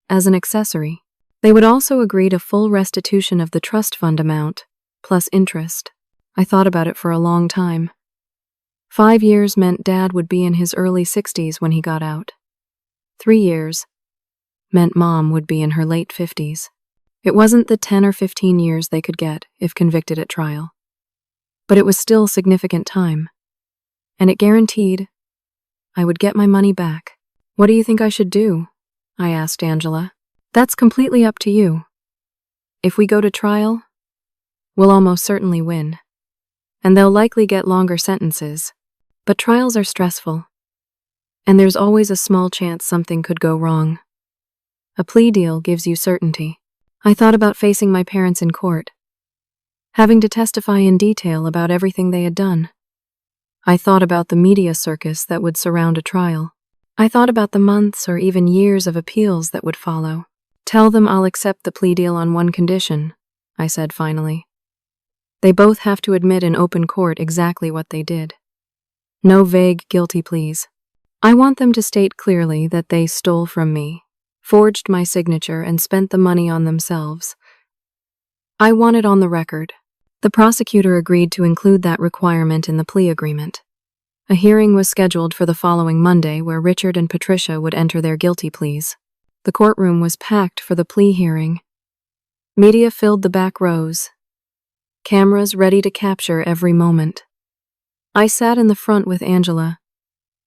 as an accessory. They would also agree to full restitution of the trust fund amount, plus interest. I thought about it for a long time. 5 years meant Dad would be in his early 60s when he got out. 3 years meant Mom would be in her late 50s. It wasn't the 10 or 15 years they could get if convicted at trial. But it was still significant time. And it guaranteed I would get my money back. What do you think I should do? I asked Angela. That's completely up to you. If we go to trial, we'll almost certainly win. And they'll likely get longer sentences. But trials are stressful. And there's always a small chance something could go wrong. A plea deal gives you certainty. I thought about facing my parents in court, having to testify in detail about everything they had done. I thought about the media circus that would surround a trial. I thought about the months or even years of appeals that would follow. Tell them I'll accept the plea deal on one condition, I said finally. They both have to admit in open court exactly what they did. No vague guilty pleas. I want them to state clearly that they stole from me, forged my signature, and spent the money on themselves. I want it on the record. The prosecutor agreed to include that requirement in the plea agreement. A hearing was scheduled for the following Monday where Richard and Patricia would enter their guilty pleas. The courtroom was packed for the plea hearing. Media filled the back rows, cameras ready to capture every moment. I sat in the front with Angela,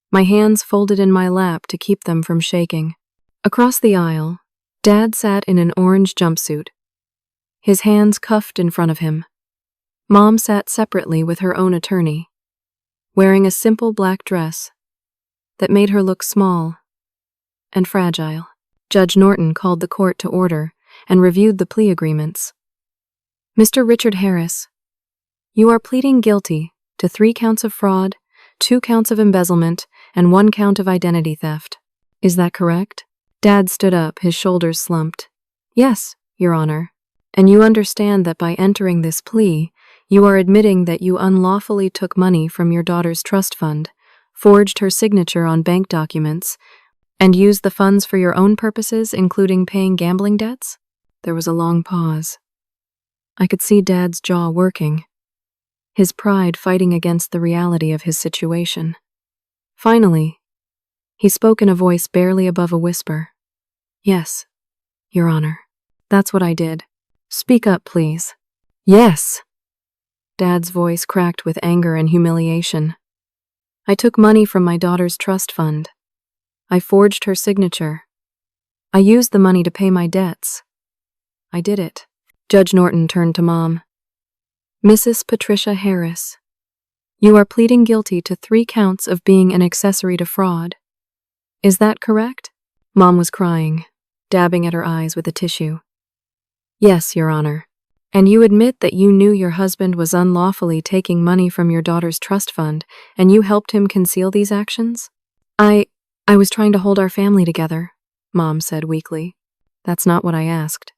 my hands folded in my lap to keep them from shaking. Across the aisle, Dad sat in an orange jumpsuit, his hands cuffed in front of him. Mom sat separately with her own attorney, wearing a simple black dress that made her look small and fragile. Judge Norton called the court to order and reviewed the plea agreements. Mr. Richard Harris, you are pleading guilty to 3 counts of fraud, 2 counts of embezzlement, and 1 count of identity theft. Is that correct? Dad stood up, his shoulders slumped. Yes, Your Honor. And you understand that by entering this plea, you are admitting that you unlawfully took money from your daughter's trust fund, forged her signature on bank documents, and used the funds for your own purposes, including paying gambling debts? There was a long pause. I could see Dad's jaw working, his pride fighting against the reality of his situation. Finally, he spoke in a voice barely above a whisper. Yes, Your Honor. That's what I did. Speak up, please. Yes. Dad's voice cracked with anger and humiliation. I took money from my daughter's trust fund. I forged her signature. I used the money to pay my debts. I did it. Judge Norton turned to Mom. Mrs. Patricia Harris, you are pleading guilty to 3 counts of being an accessory to fraud. Is that correct? Mom was crying, dabbing at her eyes with a tissue. Yes, Your Honor. And you admit that you knew your husband was unlawfully taking money from your daughter's trust fund, and you helped him conceal these actions? I was trying to hold our family together, Mom said weakly. That's not what I asked.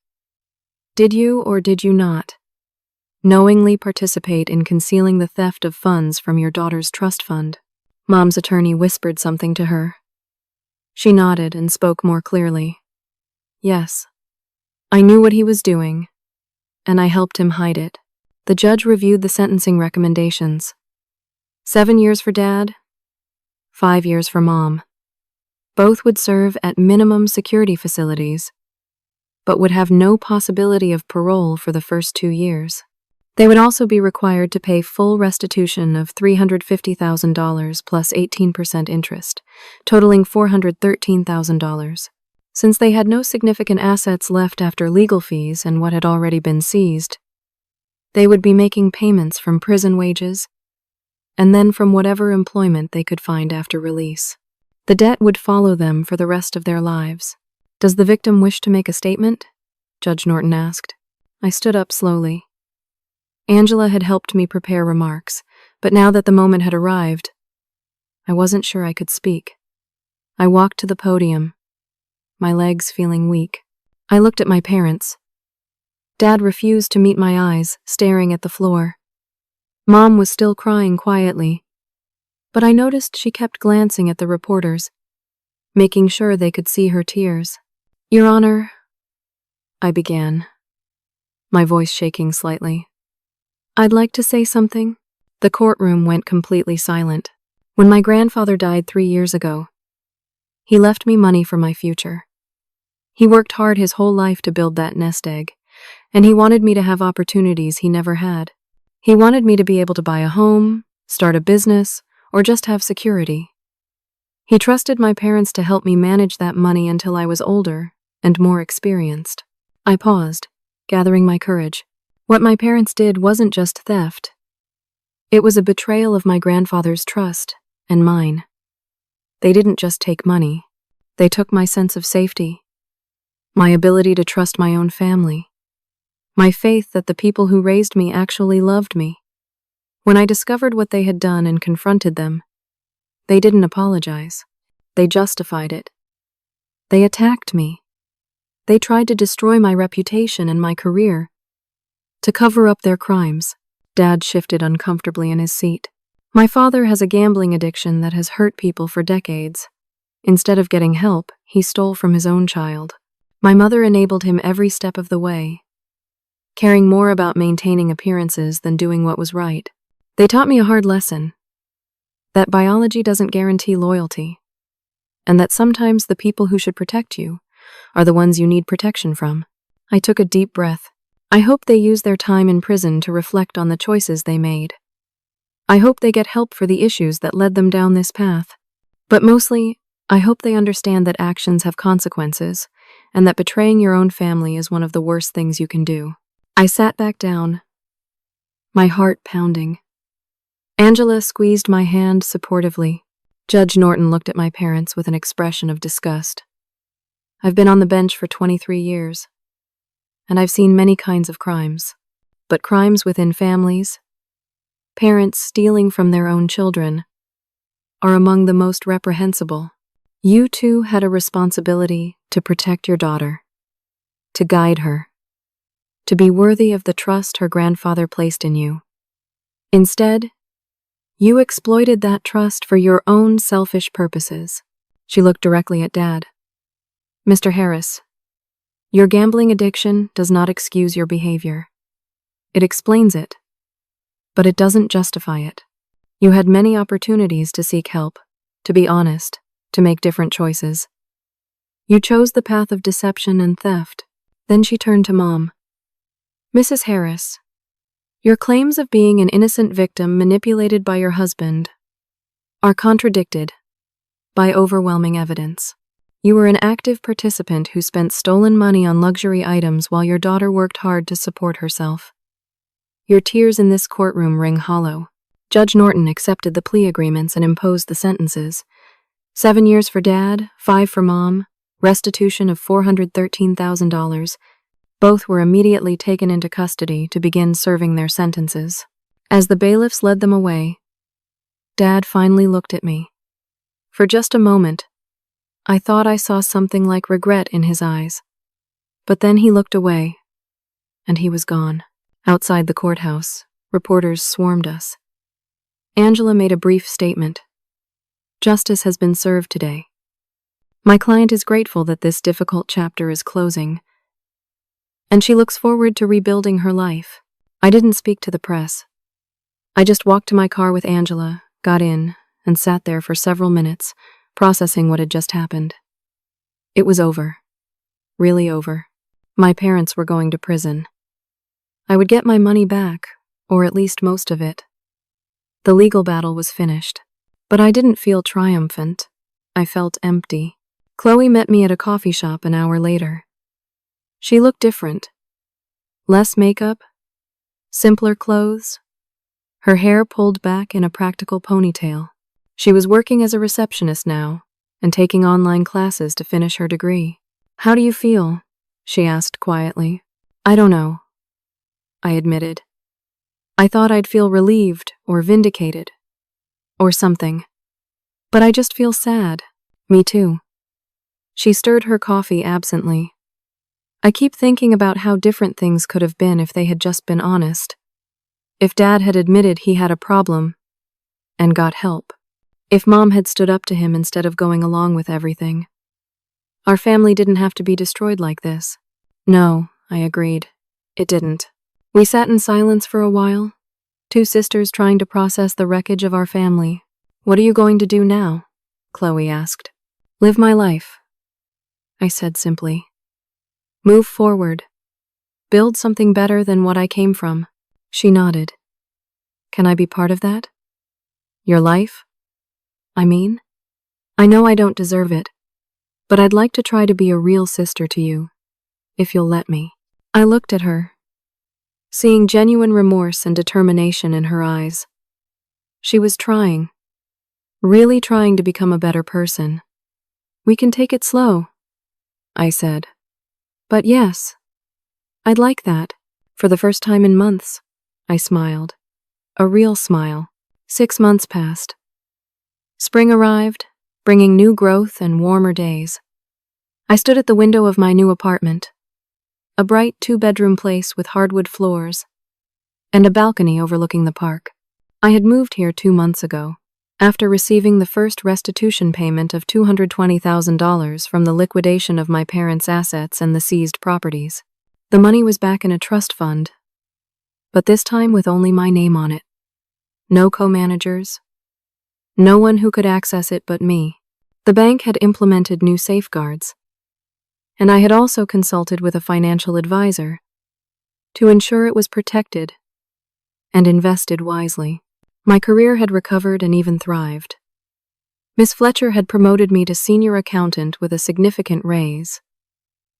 Did you or did you not knowingly participate in concealing the theft of funds from your daughter's trust fund? Mom's attorney whispered something to her. She nodded and spoke more clearly. Yes. I knew what he was doing, and I helped him hide it. The judge reviewed the sentencing recommendations. 7 years for Dad, 5 years for Mom. Both would serve at minimum security facilities, but would have no possibility of parole for the first 2 years. They would also be required to pay full restitution of $350,000 plus 18% interest, totaling $413,000. Since they had no significant assets left after legal fees and what had already been seized, they would be making payments from prison wages and then from whatever employment they could find after release. The debt would follow them for the rest of their lives. Does the victim wish to make a statement? Judge Norton asked. I stood up slowly. Angela had helped me prepare remarks, but now that the moment had arrived, I wasn't sure I could speak. I walked to the podium, my legs feeling weak. I looked at my parents. Dad refused to meet my eyes, staring at the floor. Mom was still crying quietly, but I noticed she kept glancing at the reporters, making sure they could see her tears. Your Honor, I began, my voice shaking slightly. I'd like to say something. The courtroom went completely silent. When my grandfather died 3 years ago, he left me money for my future. He worked hard his whole life to build that nest egg, and he wanted me to have opportunities he never had. He wanted me to be able to buy a home, start a business, or just have security. He trusted my parents to help me manage that money until I was older and more experienced. I paused, gathering my courage. What my parents did wasn't just theft. It was a betrayal of my grandfather's trust and mine. They didn't just take money. They took my sense of safety, my ability to trust my own family, my faith that the people who raised me actually loved me. When I discovered what they had done and confronted them, they didn't apologize. They justified it. They attacked me. They tried to destroy my reputation and my career, to cover up their crimes. Dad shifted uncomfortably in his seat. My father has a gambling addiction that has hurt people for decades. Instead of getting help, he stole from his own child. My mother enabled him every step of the way, caring more about maintaining appearances than doing what was right. They taught me a hard lesson, that biology doesn't guarantee loyalty, and that sometimes the people who should protect you are the ones you need protection from. I took a deep breath. I hope they use their time in prison to reflect on the choices they made. I hope they get help for the issues that led them down this path. But mostly, I hope they understand that actions have consequences, and that betraying your own family is one of the worst things you can do. I sat back down, my heart pounding. Angela squeezed my hand supportively. Judge Norton looked at my parents with an expression of disgust. I've been on the bench for 23 years. And I've seen many kinds of crimes. But crimes within families, parents stealing from their own children, are among the most reprehensible. You two had a responsibility to protect your daughter, to guide her, to be worthy of the trust her grandfather placed in you. Instead, you exploited that trust for your own selfish purposes. She looked directly at Dad. Mr. Harris, your gambling addiction does not excuse your behavior. It explains it, but it doesn't justify it. You had many opportunities to seek help, to be honest, to make different choices. You chose the path of deception and theft. Then she turned to Mom. Mrs. Harris, your claims of being an innocent victim manipulated by your husband are contradicted by overwhelming evidence. You were an active participant who spent stolen money on luxury items while your daughter worked hard to support herself. Your tears in this courtroom ring hollow. Judge Norton accepted the plea agreements and imposed the sentences. 7 years for Dad, 5 for Mom, restitution of $413,000. Both were immediately taken into custody to begin serving their sentences. As the bailiffs led them away, Dad finally looked at me. For just a moment, I thought I saw something like regret in his eyes. But then he looked away, and he was gone. Outside the courthouse, reporters swarmed us. Angela made a brief statement. Justice has been served today. My client is grateful that this difficult chapter is closing, and she looks forward to rebuilding her life. I didn't speak to the press. I just walked to my car with Angela, got in, and sat there for several minutes, processing what had just happened. It was over. Really over. My parents were going to prison. I would get my money back, or at least most of it. The legal battle was finished. But I didn't feel triumphant. I felt empty. Chloe met me at a coffee shop an hour later. She looked different. Less makeup, simpler clothes, her hair pulled back in a practical ponytail. She was working as a receptionist now and taking online classes to finish her degree. "How do you feel?" she asked quietly. "I don't know," I admitted. I thought I'd feel relieved or vindicated or something. But I just feel sad. Me too. She stirred her coffee absently. I keep thinking about how different things could have been if they had just been honest. If Dad had admitted he had a problem and got help. If Mom had stood up to him instead of going along with everything. Our family didn't have to be destroyed like this. No, I agreed. It didn't. We sat in silence for a while, 2 sisters trying to process the wreckage of our family. "What are you going to do now?" Chloe asked. "Live my life," I said simply. "Move forward. Build something better than what I came from." She nodded. "Can I be part of that? Your life? I mean? I know I don't deserve it, but I'd like to try to be a real sister to you, if you'll let me." I looked at her, seeing genuine remorse and determination in her eyes. She was trying. Really trying to become a better person. "We can take it slow," I said. "But yes, I'd like that." For the first time in months, I smiled. A real smile. 6 months passed. Spring arrived, bringing new growth and warmer days. I stood at the window of my new apartment, a bright 2-bedroom place with hardwood floors and a balcony overlooking the park. I had moved here 2 months ago, after receiving the first restitution payment of $220,000 from the liquidation of my parents' assets and the seized properties. The money was back in a trust fund, but this time with only my name on it. No co-managers. No one who could access it but me. The bank had implemented new safeguards, and I had also consulted with a financial advisor to ensure it was protected and invested wisely. My career had recovered and even thrived. Miss Fletcher had promoted me to senior accountant with a significant raise.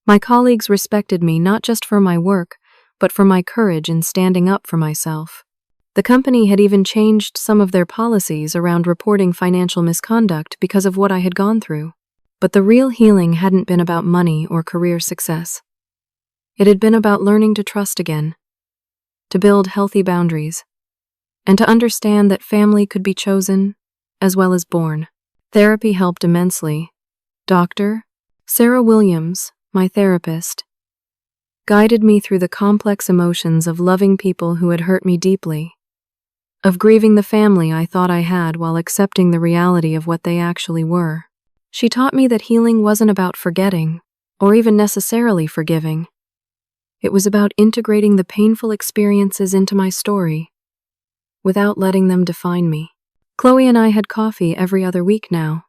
My colleagues respected me not just for my work, but for my courage in standing up for myself. The company had even changed some of their policies around reporting financial misconduct because of what I had gone through. But the real healing hadn't been about money or career success. It had been about learning to trust again, to build healthy boundaries, and to understand that family could be chosen as well as born. Therapy helped immensely. Dr. Sarah Williams, my therapist, guided me through the complex emotions of loving people who had hurt me deeply, of grieving the family I thought I had while accepting the reality of what they actually were. She taught me that healing wasn't about forgetting, or even necessarily forgiving. It was about integrating the painful experiences into my story, without letting them define me. Chloe and I had coffee every other week now.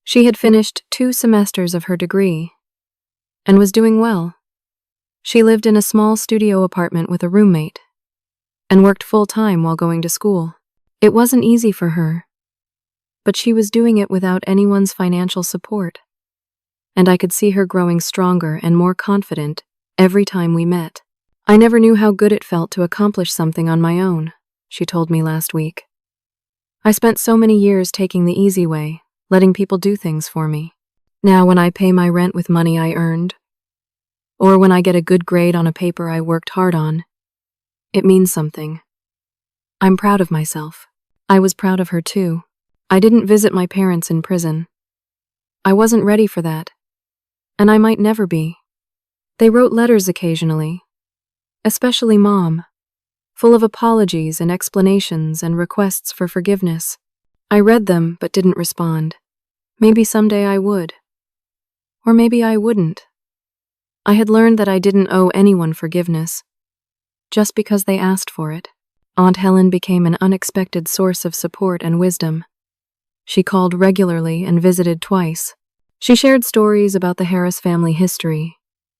She had finished 2 semesters of her degree, and was doing well. She lived in a small studio apartment with a roommate and worked full-time while going to school. It wasn't easy for her, but she was doing it without anyone's financial support. And I could see her growing stronger and more confident every time we met. I never knew how good it felt to accomplish something on my own, she told me last week. I spent so many years taking the easy way, letting people do things for me. Now when I pay my rent with money I earned, or when I get a good grade on a paper I worked hard on, it means something. I'm proud of myself. I was proud of her too. I didn't visit my parents in prison. I wasn't ready for that, and I might never be. They wrote letters occasionally, especially Mom, full of apologies and explanations and requests for forgiveness. I read them but didn't respond. Maybe someday I would. Or maybe I wouldn't. I had learned that I didn't owe anyone forgiveness, just because they asked for it. Aunt Helen became an unexpected source of support and wisdom. She called regularly and visited twice. She shared stories about the Harris family history,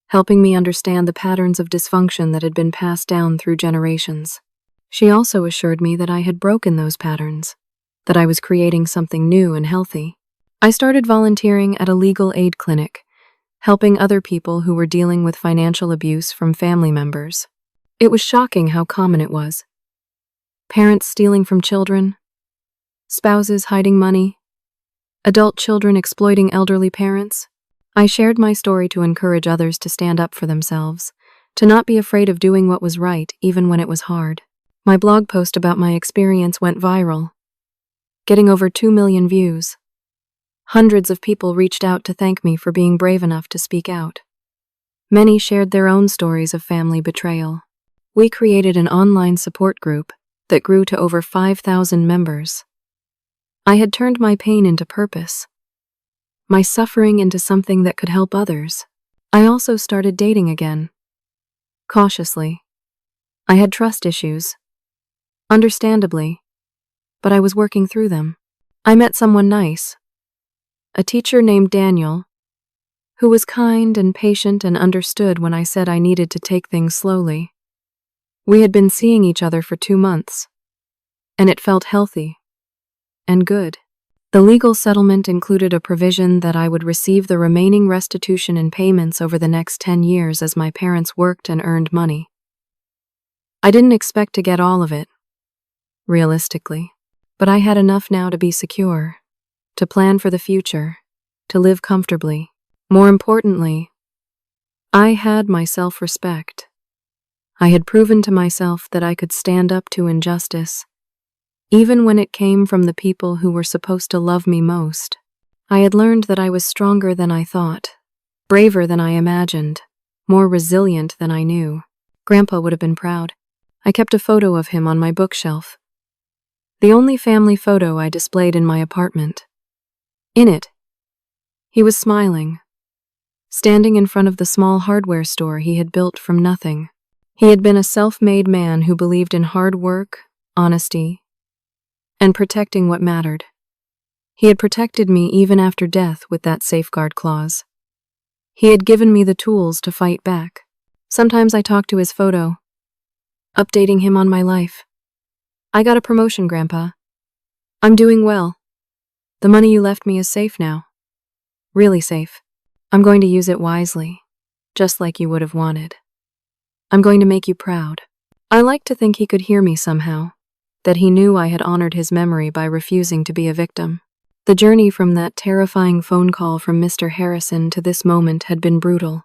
helping me understand the patterns of dysfunction that had been passed down through generations. She also assured me that I had broken those patterns, that I was creating something new and healthy. I started volunteering at a legal aid clinic, helping other people who were dealing with financial abuse from family members. It was shocking how common it was. Parents stealing from children, spouses hiding money, adult children exploiting elderly parents. I shared my story to encourage others to stand up for themselves, to not be afraid of doing what was right even when it was hard. My blog post about my experience went viral, getting over 2 million views. Hundreds of people reached out to thank me for being brave enough to speak out. Many shared their own stories of family betrayal. We created an online support group that grew to over 5,000 members. I had turned my pain into purpose, my suffering into something that could help others. I also started dating again. Cautiously. I had trust issues, understandably, but I was working through them. I met someone nice, a teacher named Daniel, who was kind and patient and understood when I said I needed to take things slowly. We had been seeing each other for 2 months, and it felt healthy and good. The legal settlement included a provision that I would receive the remaining restitution and payments over the next 10 years as my parents worked and earned money. I didn't expect to get all of it, realistically, but I had enough now to be secure, to plan for the future, to live comfortably. More importantly, I had my self-respect. I had proven to myself that I could stand up to injustice, even when it came from the people who were supposed to love me most. I had learned that I was stronger than I thought, braver than I imagined, more resilient than I knew. Grandpa would have been proud. I kept a photo of him on my bookshelf, the only family photo I displayed in my apartment. In it, he was smiling, standing in front of the small hardware store he had built from nothing. He had been a self-made man who believed in hard work, honesty, and protecting what mattered. He had protected me even after death with that safeguard clause. He had given me the tools to fight back. Sometimes I talked to his photo, updating him on my life. I got a promotion, Grandpa. I'm doing well. The money you left me is safe now. Really safe. I'm going to use it wisely, just like you would have wanted. I'm going to make you proud. I like to think he could hear me somehow, that he knew I had honored his memory by refusing to be a victim. The journey from that terrifying phone call from Mr. Harrison to this moment had been brutal.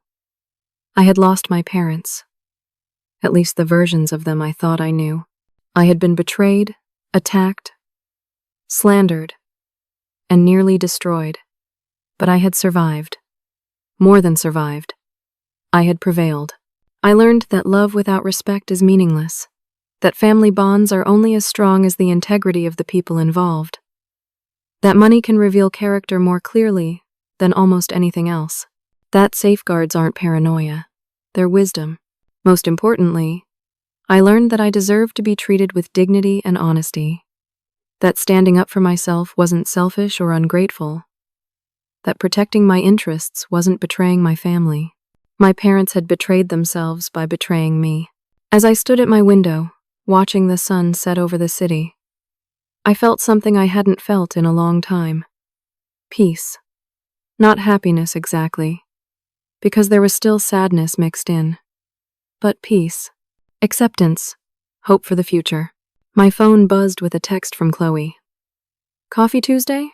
I had lost my parents, at least the versions of them I thought I knew. I had been betrayed, attacked, slandered, and nearly destroyed. But I had survived. More than survived. I had prevailed. I learned that love without respect is meaningless, that family bonds are only as strong as the integrity of the people involved, that money can reveal character more clearly than almost anything else, that safeguards aren't paranoia, they're wisdom. Most importantly, I learned that I deserved to be treated with dignity and honesty, that standing up for myself wasn't selfish or ungrateful, that protecting my interests wasn't betraying my family. My parents had betrayed themselves by betraying me. As I stood at my window, watching the sun set over the city, I felt something I hadn't felt in a long time. Peace. Not happiness exactly, because there was still sadness mixed in. But peace. Acceptance. Hope for the future. My phone buzzed with a text from Chloe. Coffee Tuesday?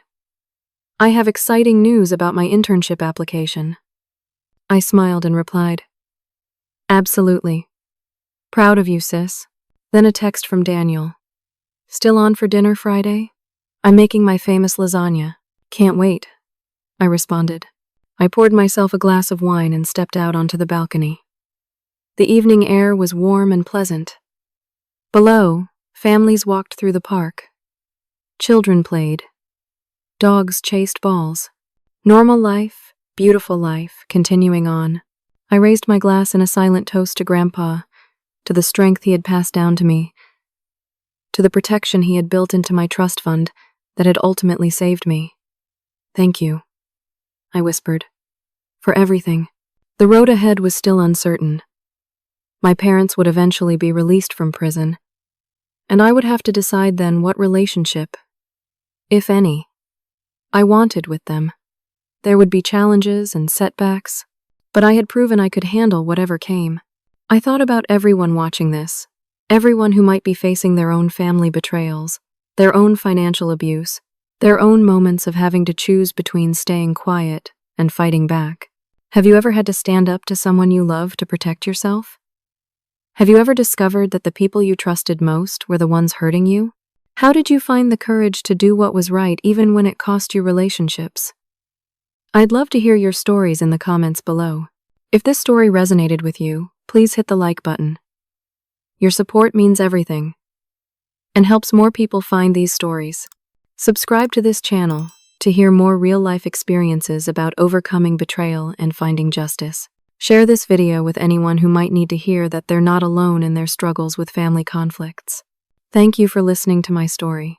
I have exciting news about my internship application. I smiled and replied, absolutely. Proud of you, sis. Then a text from Daniel. Still on for dinner Friday? I'm making my famous lasagna. Can't wait. I responded. I poured myself a glass of wine and stepped out onto the balcony. The evening air was warm and pleasant. Below, families walked through the park. Children played. Dogs chased balls. Normal life, beautiful life, continuing on. I raised my glass in a silent toast to Grandpa, to the strength he had passed down to me, to the protection he had built into my trust fund that had ultimately saved me. Thank you, I whispered, for everything. The road ahead was still uncertain. My parents would eventually be released from prison, and I would have to decide then what relationship, if any, I wanted with them. There would be challenges and setbacks, but I had proven I could handle whatever came. I thought about everyone watching this, everyone who might be facing their own family betrayals, their own financial abuse, their own moments of having to choose between staying quiet and fighting back. Have you ever had to stand up to someone you love to protect yourself? Have you ever discovered that the people you trusted most were the ones hurting you? How did you find the courage to do what was right even when it cost you relationships? I'd love to hear your stories in the comments below. If this story resonated with you, please hit the like button. Your support means everything and helps more people find these stories. Subscribe to this channel to hear more real-life experiences about overcoming betrayal and finding justice. Share this video with anyone who might need to hear that they're not alone in their struggles with family conflicts. Thank you for listening to my story.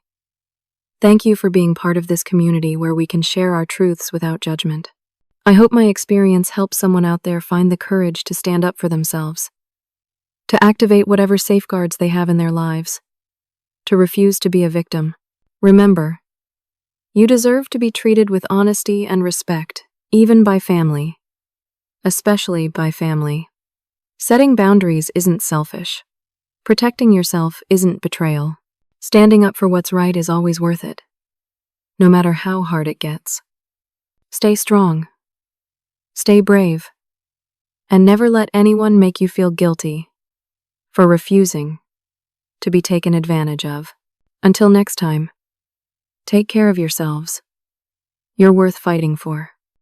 Thank you for being part of this community where we can share our truths without judgment. I hope my experience helps someone out there find the courage to stand up for themselves, to activate whatever safeguards they have in their lives, to refuse to be a victim. Remember, you deserve to be treated with honesty and respect, even by family. Especially by family. Setting boundaries isn't selfish. Protecting yourself isn't betrayal. Standing up for what's right is always worth it, no matter how hard it gets. Stay strong. Stay brave. And never let anyone make you feel guilty for refusing to be taken advantage of. Until next time, take care of yourselves. You're worth fighting for.